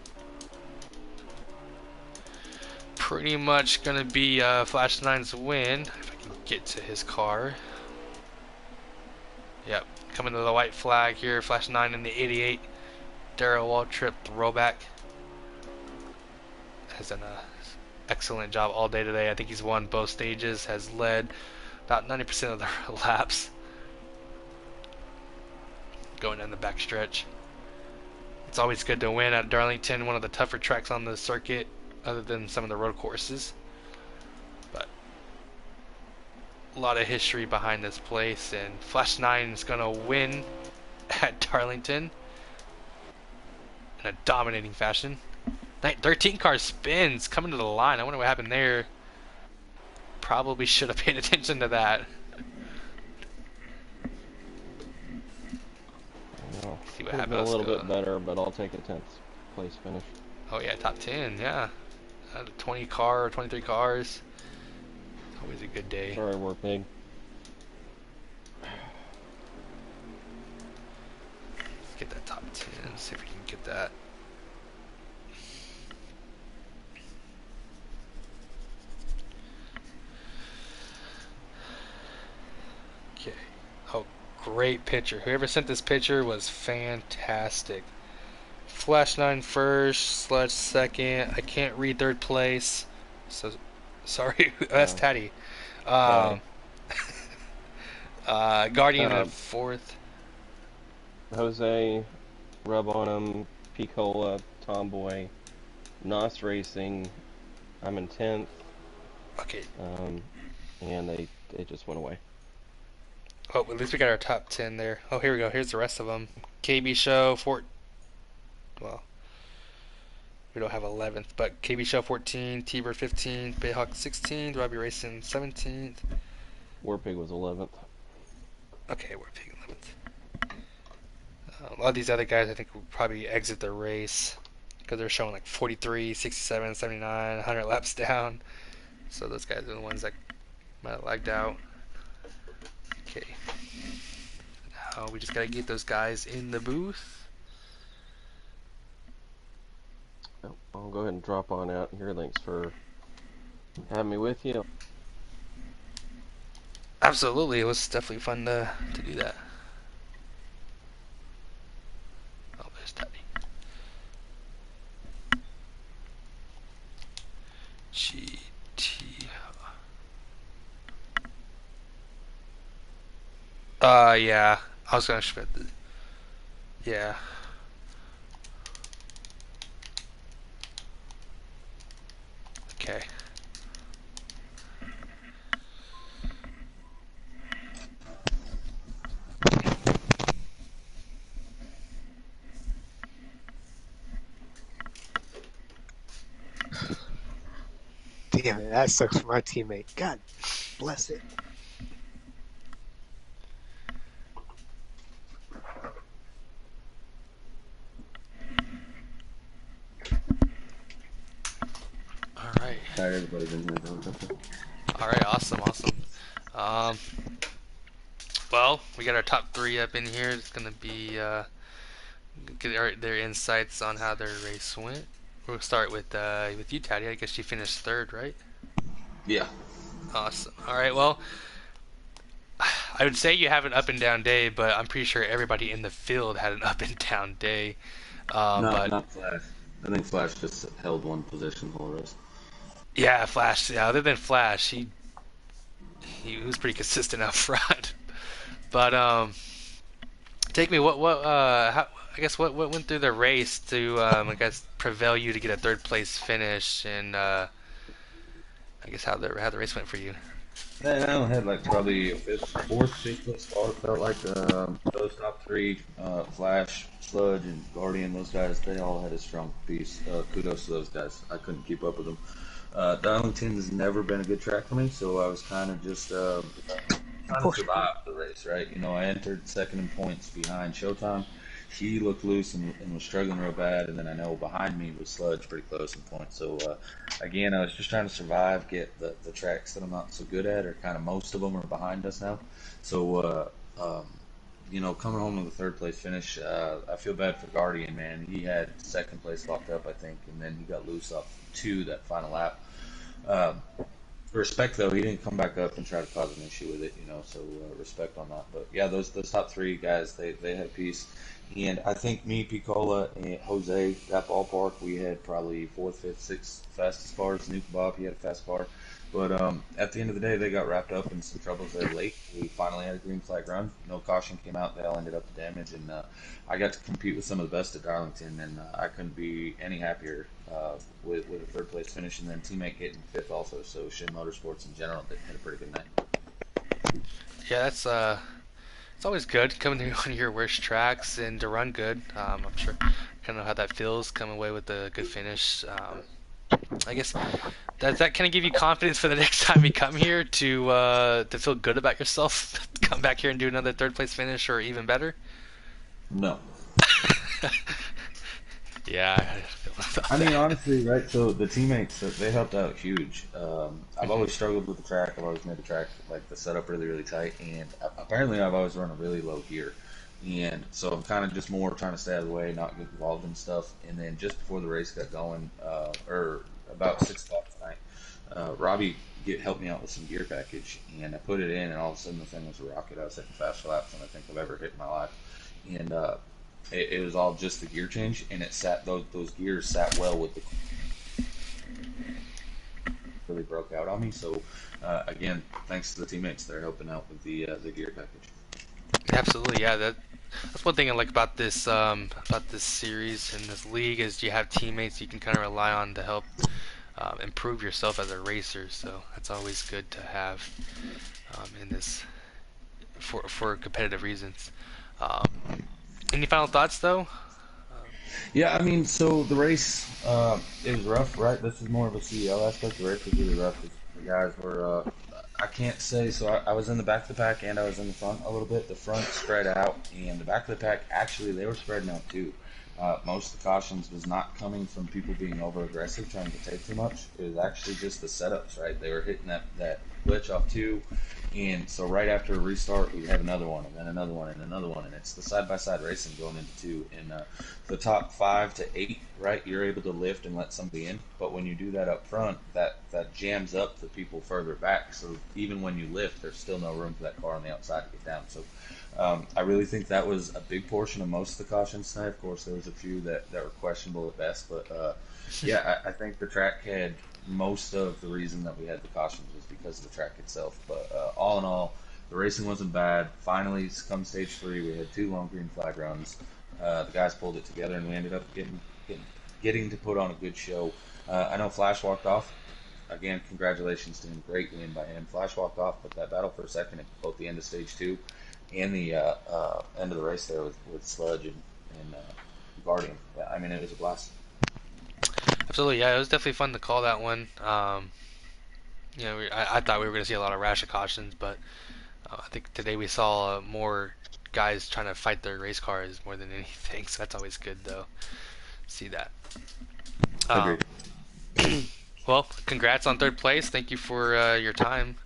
pretty much gonna be Flash 9's win. If I can get to his car. Yep, coming to the white flag here. Flash 9 in the 88. Darrell Waltrip throwback. Has done an excellent job all day today. I think he's won both stages. Has led about 90% of the laps. Going down the back stretch. It's always good to win at Darlington, one of the tougher tracks on the circuit, other than some of the road courses. But a lot of history behind this place, and Flash 9 is going to win at Darlington in a dominating fashion. 13 car spins coming to the line. I wonder what happened there. Probably should have paid attention to that. See what happens. A little bit better, but I'll take a 10th place finish. Oh yeah, top 10, yeah. 20 car or 23 cars. Always a good day. Sorry, we're big. Let's get that top 10, see if we can get that. Okay. Oh, great picture. Whoever sent this picture was fantastic. Flash 9 first, Sludge second. I can't read third place, so sorry. That's Taddy. Guardian in fourth. Jose, Rub on him, Picola, Tomboy, Nos Racing. I'm in 10th. Okay. And they just went away. Oh, at least we got our top 10 there. Oh, here we go. Here's the rest of them. KB Show, well, we don't have 11th, but KB Show 14, T-Bird 15, Bayhawk 16, Robbie Racing 17th. Warpig was 11th. Okay, Warpig A lot of these other guys, I think, will probably exit the race because they're showing like 43, 67, 79, 100 laps down. So those guys are the ones that might have lagged out. Okay. Now we just got to get those guys in the booth. I'll go ahead and drop on out here. Thanks for having me with you. Absolutely. It was definitely fun to do that. Oh, there's Daddy. GT. Yeah. I was gonna spit the. Yeah. Okay. Damn it, that sucks for my teammate. God bless it. All right. Sorry, everybody's in here. All right. Awesome. Um. Well, we got our top three up in here. It's gonna be get their insights on how their race went. We'll start with you, Taddy. I guess you finished third, right? Yeah. Awesome. All right. Well, I would say you have an up and down day, but I'm pretty sure everybody in the field had an up and down day. Not Flash. I think Flash just held one position the whole race. Yeah, Flash. Yeah, other than Flash, he was pretty consistent up front. But take me I guess what went through the race to I guess prevail you to get a third place finish, and I guess how the race went for you. Man, I had like probably a fourth, fifth place car. Felt like those top three, Flash, Sludge, and Guardian, those guys, they all had a strong piece. Kudos to those guys. I couldn't keep up with them. Darlington has never been a good track for me, so I was kind of just trying to survive the race, right? You know, I entered second in points behind Showtime. He looked loose and was struggling real bad, and then I know behind me was Sludge pretty close in points. So again, I was just trying to survive, get the tracks that I'm not so good at, or kind of most of them are behind us now. So you know, coming home with a third place finish, I feel bad for Guardian, man. He had second place locked up, I think, and then he got loose off two that final lap. Um, Respect though, he didn't come back up and try to cause an issue with it, you know. So respect on that. But yeah, those top three guys, they had a piece, and I think me, Picola, and Jose, that ballpark, we had probably fourth, fifth, sixth fastest cars. Nuke Bob, he had a fast car. But at the end of the day, they got wrapped up in some troubles there late. We finally had a green flag run. No caution came out. They all ended up with damage, and I got to compete with some of the best at Darlington, and I couldn't be any happier with a third place finish, and then teammate getting fifth also. So Shin Motorsports in general had a pretty good night. Yeah, that's it's always good coming to one of your worst tracks and to run good. I'm sure kind of how that feels coming away with a good finish. I guess does that kind of give you confidence for the next time you come here to feel good about yourself? Come back here and do another third place finish or even better? No. Yeah. I mean, honestly, right? So the teammates, they helped out huge. I've always struggled with the track. I've always made the track like the setup really, really tight, and apparently I've always run a really low gear. And so I'm kind of just more trying to stay out of the way, not get involved in stuff. And then just before the race got going, or about 6 o'clock tonight, Robbie helped me out with some gear package, and I put it in, and all of a sudden the thing was a rocket. I was hitting faster laps than I think I've ever hit in my life, and it was all just the gear change, and it sat those gears sat well with the really broke out on me. So again, thanks to the teammates, they're helping out with the gear package. Absolutely, yeah. That's one thing I like about this series and this league is you have teammates you can kind of rely on to help improve yourself as a racer. So that's always good to have in this for competitive reasons. Any final thoughts though? Yeah, I mean, so the race, it was rough, right? This is more of a CEO aspect. The race was really rough. The guys were, can't say. So I was in the back of the pack and I was in the front a little bit. The front spread out, and the back of the pack actually they were spreading out too. Most of the cautions was not coming from people being over aggressive, trying to take too much. It was actually just the setups, right? They were hitting that glitch off two, and so right after a restart, we have another one, and then another one, and another one, and it's the side by side racing going into two. And the top 5 to 8, right? You're able to lift and let somebody in, but when you do that up front, that jams up the people further back. So even when you lift, there's still no room for that car on the outside to get down. So I really think that was a big portion of most of the cautions tonight. Of course, there was a few that were questionable at best, but yeah, I think the track had most of the reason that we had the cautions was because of the track itself. But all in all, the racing wasn't bad. Finally, come stage 3, we had 2 long green flag runs. The guys pulled it together, and we ended up getting to put on a good show. I know Flash walked off. Again, congratulations to him. Great win by him. Flash walked off, but that battle for a second at both the end of stage 2 and the end of the race there with Sludge and Guardian. Yeah, I mean, it was a blast. Absolutely, yeah, it was definitely fun to call that one. I thought we were going to see a lot of rash of cautions, but I think today we saw more guys trying to fight their race cars more than anything, so that's always good, though. See that. Agreed. Well, congrats on 3rd place. Thank you for your time.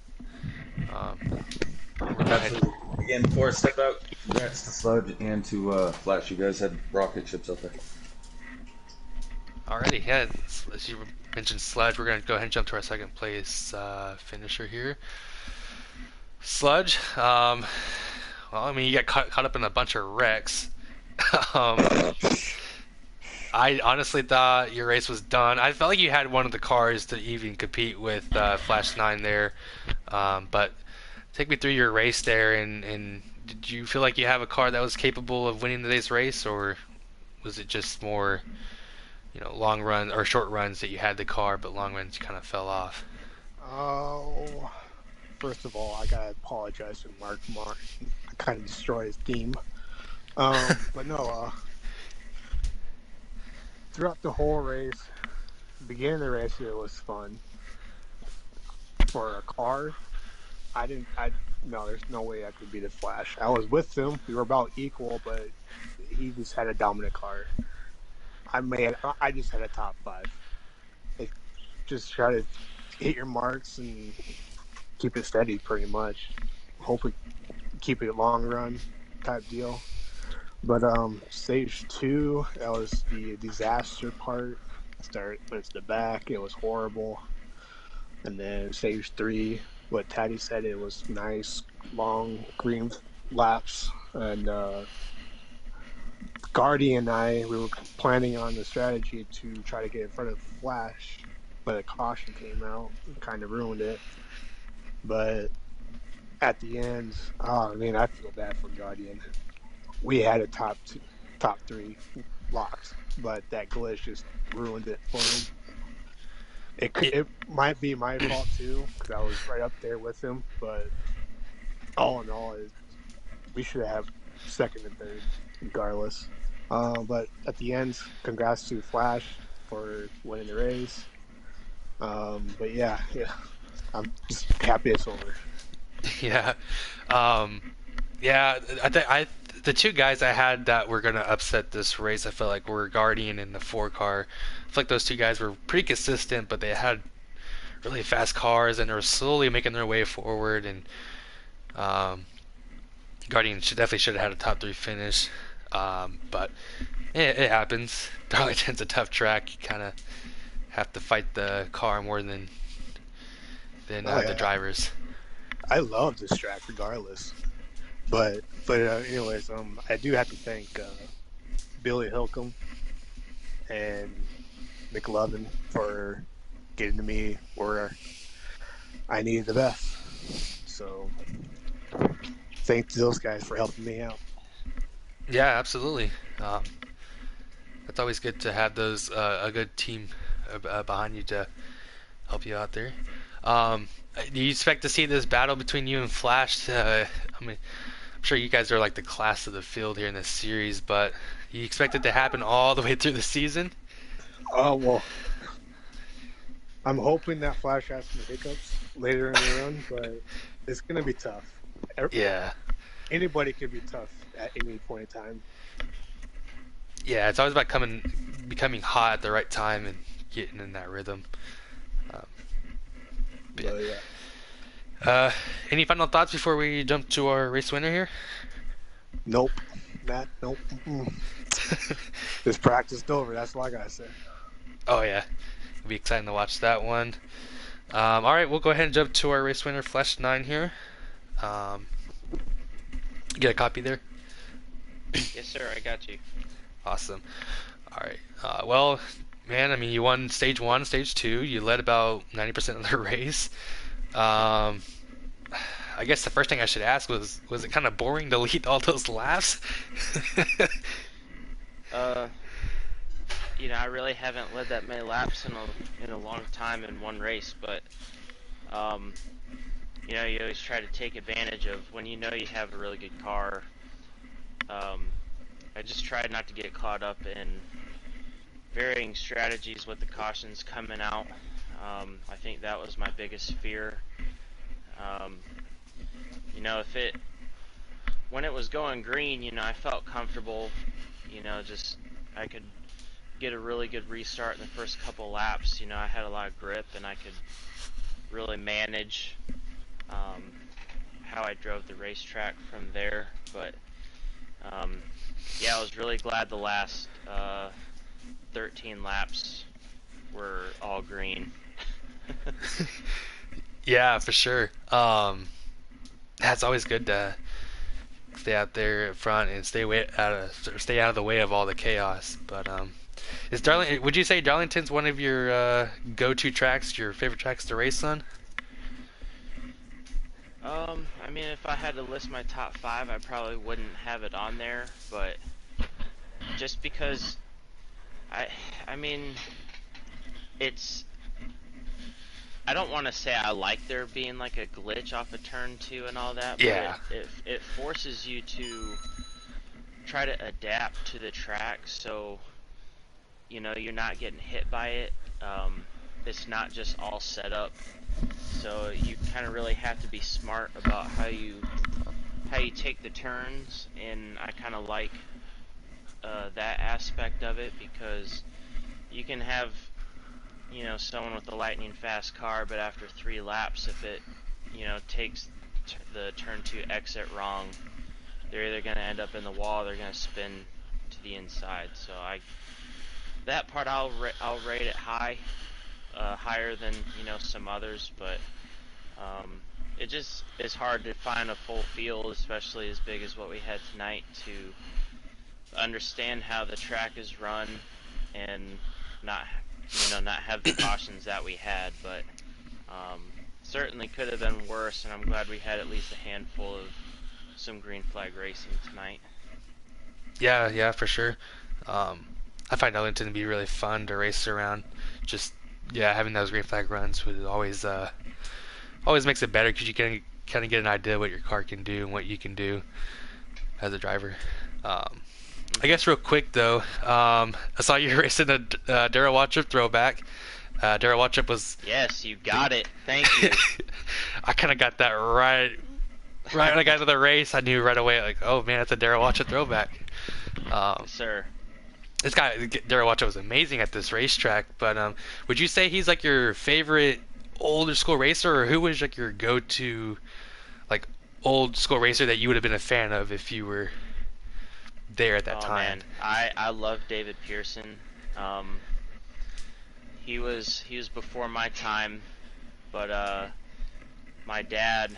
Absolutely. Again, before I step out, congrats to Sludge and to Flash. You guys had rocket ships up there. Alrighty, yeah. As you mentioned Sludge, we're going to go ahead and jump to our 2nd place finisher here. Sludge, well, I mean, you got caught up in a bunch of wrecks. I honestly thought your race was done. I felt like you had one of the cars to even compete with Flash 9 there. But take me through your race there, and did you feel like you have a car that was capable of winning today's race, or was it just more, long runs or short runs that you had the car, but long runs kind of fell off? Oh, first of all, I gotta apologize to Mark. I kind of destroyed his theme. But no, throughout the whole race, beginning of the race, it was fun. For a car, no, there's no way I could beat the Flash. I was with him. We were about equal, but he just had a dominant car. I just had a top 5. Just try to hit your marks and keep it steady, pretty much. Hopefully, keep it long run type deal. But stage 2, that was the disaster part. Went to the back. It was horrible. And then stage 3, what Taddy said, it was nice, long green laps. And Guardy and we were planning on the strategy to try to get in front of Flash, but a caution came out and kind of ruined it. But at the end, I feel bad for Guardian. We had a top 3 locked, but that glitch just ruined it for him. It might be my fault too, because I was right up there with him. But all in all, we should have 2nd and 3rd, regardless. But at the end, congrats to Flash for winning the race. But yeah, I'm just happy it's over. Yeah, yeah. The 2 guys I had that were gonna upset this race, I felt like were Guardian and the 4 car. I feel like those 2 guys were pretty consistent, but they had really fast cars and they were slowly making their way forward. And Guardian definitely should have had a top 3 finish, but it happens. Darlington's a tough track. You kind of have to fight the car more than the drivers. I love this track regardless. But anyways, I do have to thank Billy Hilcom and McLovin for getting to me where I needed the best. So thank those guys for helping me out. Yeah, absolutely. It's always good to have those a good team behind you to help you out there. Do you expect to see this battle between you and Flash? I mean, I'm sure you guys are like the class of the field here in this series, but you expect it to happen all the way through the season? Oh well, I'm hoping that Flash has some hiccups later in the run, but it's going to be tough. Yeah. Anybody can be tough at any point in time. Yeah, it's always about becoming hot at the right time and getting in that rhythm. Um, but But yeah, yeah. Any final thoughts before we jump to our race winner here? nope, Matt, nope. Mm-mm. This practiced over. That's all I gotta say. Oh yeah, it'll be exciting to watch that one. All right, we'll go ahead and jump to our race winner, Flash 9 here. Um, get a copy there. Yes, sir. I got you. Awesome. All right. Well, man, I mean, you won stage 1, stage 2. You led about 90% of the race. Um, I guess the first thing I should ask was it kind of boring to lead all those laps? Uh, I really haven't led that many laps in a long time in one race, but um, you always try to take advantage of when you have a really good car. I just tried not to get caught up in varying strategies with the cautions coming out. I think that was my biggest fear. Um, when it was going green, I felt comfortable. Just I could get a really good restart in the first couple laps. I had a lot of grip and I could really manage how I drove the racetrack from there. But yeah, I was really glad the last 13 laps were all green. Yeah, for sure. That's always good to stay out there in front and stay out of the way of all the chaos. But would you say Darlington's one of your go-to tracks, your favorite tracks to race on? I mean, if I had to list my top 5, I probably wouldn't have it on there, but just because I mean, I don't want to say I like there being like a glitch off of turn 2 and all that, but Yeah. it forces you to try to adapt to the track, so you're not getting hit by it. It's not just all set up, so you kind of really have to be smart about how you take the turns, and I kind of like that aspect of it, because you can have someone with a lightning fast car, but after 3 laps, if it takes the turn 2 exit wrong, they're either going to end up in the wall, or they're going to spin to the inside. So that part I'll rate it high, higher than some others, but it just is hard to find a full field, especially as big as what we had tonight, to understand how the track is run and not have the cautions that we had. But certainly could have been worse, and I'm glad we had at least a handful of some green flag racing tonight. Yeah, for sure. I find Darlington to be really fun to race around. Just having those green flag runs would always makes it better, because you can kind of get an idea what your car can do and what you can do as a driver. I guess real quick though, I saw you racing a Darrell Watchup throwback. Darrell Watchup was. Yes, you got it. Thank you. I kind of got that right when I got into the race. I knew right away, like, oh man, that's a Darrell Watchup throwback. Yes, sir. This guy, Darrell Watchup, was amazing at this racetrack. But would you say he's like your favorite older school racer, or who was like your go-to like old school racer that you would have been a fan of if you were there at that time? Man, I love David Pearson. He was before my time, but my dad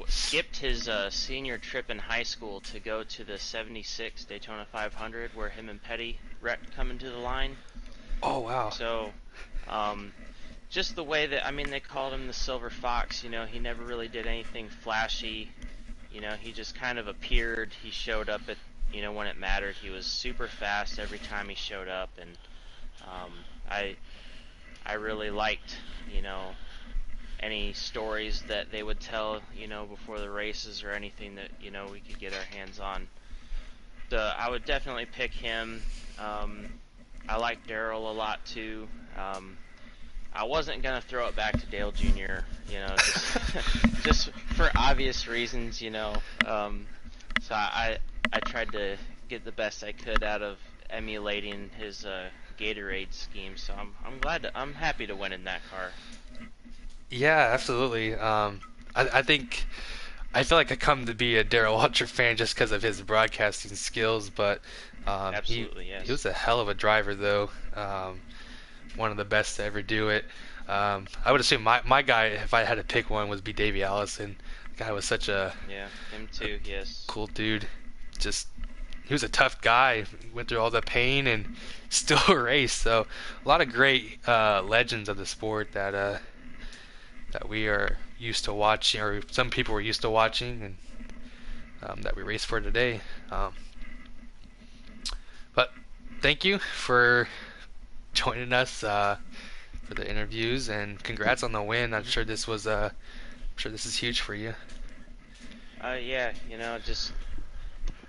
skipped his senior trip in high school to go to the '76 Daytona 500, where him and Petty wrecked coming to the line. Oh wow! So, just the way that, I mean, they called him the Silver Fox. He never really did anything flashy. He just kind of appeared. He showed up at when it mattered. He was super fast every time he showed up, and I really liked any stories that they would tell before the races, or anything that we could get our hands on. So I would definitely pick him. I like Darrell a lot too. I wasn't gonna throw it back to Dale Jr. Just for obvious reasons. So I tried to get the best I could out of emulating his Gatorade scheme. So I'm happy to win in that car. Yeah, absolutely. I think I feel like I come to be a Darrell Waltrip fan just because of his broadcasting skills, but Absolutely, he was yes. a hell of a driver though. One of the best to ever do it. I would assume my guy, if I had to pick one, would be Davey Allison. The guy was such a Yeah, him too. Yes. cool dude. Just he was a tough guy. He went through all the pain and still raced. So a lot of great legends of the sport that we are used to watching, or some people were used to watching, and that we race for today. But thank you for joining us for the interviews, and congrats on the win. I'm sure this is huge for you. Yeah, just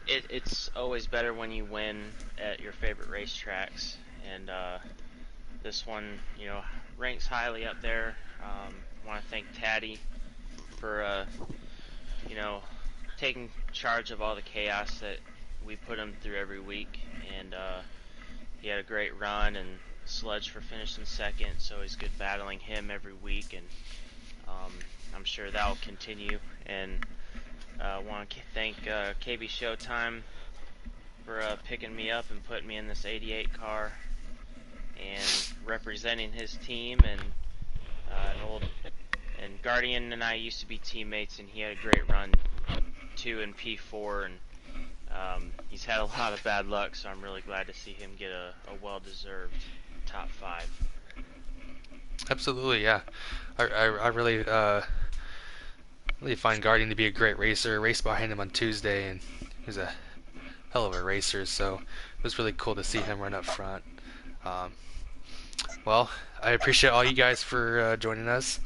it's always better when you win at your favorite racetracks, and this one, ranks highly up there. Want to thank Taddy for, you know, taking charge of all the chaos that we put him through every week, and he had a great run, and Sledge for finishing second, so he's good battling him every week, and I'm sure that will continue. And want to thank KB Showtime for picking me up and putting me in this 88 car and representing his team. And Guardian and I used to be teammates, and he had a great run too in P4, and he's had a lot of bad luck, so I'm really glad to see him get a well-deserved top 5. Absolutely, yeah. I really really find Guardian to be a great racer. I raced behind him on Tuesday, and he was a hell of a racer, so it was really cool to see him run up front. Well, I appreciate all you guys for joining us,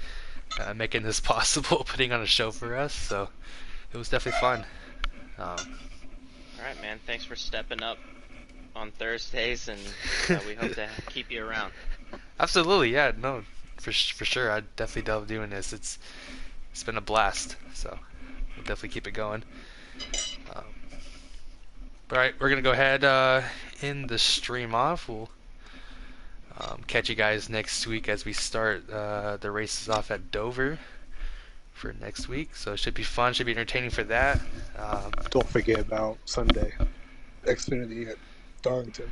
making this possible, putting on a show for us, so it was definitely fun. Alright, man, thanks for stepping up on Thursdays, and we hope to keep you around. Absolutely, yeah, no, for sure. I'd definitely love doing this. It's been a blast, so we'll definitely keep it going. All right, we're gonna go ahead end the stream off. We'll catch you guys next week as we start the races off at Dover for next week. So it should be fun, should be entertaining for that. Don't forget about Sunday, Xfinity at Darlington.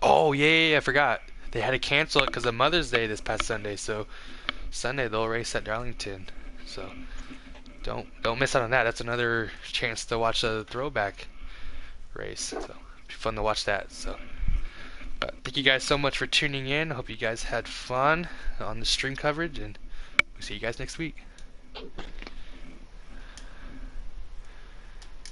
Oh yeah, I forgot. They had to cancel it because of Mother's Day this past Sunday. So Sunday they'll race at Darlington. So don't miss out on that. That's another chance to watch a throwback race. So it'll be fun to watch that. So thank you guys so much for tuning in. I hope you guys had fun on the stream coverage, and we'll see you guys next week.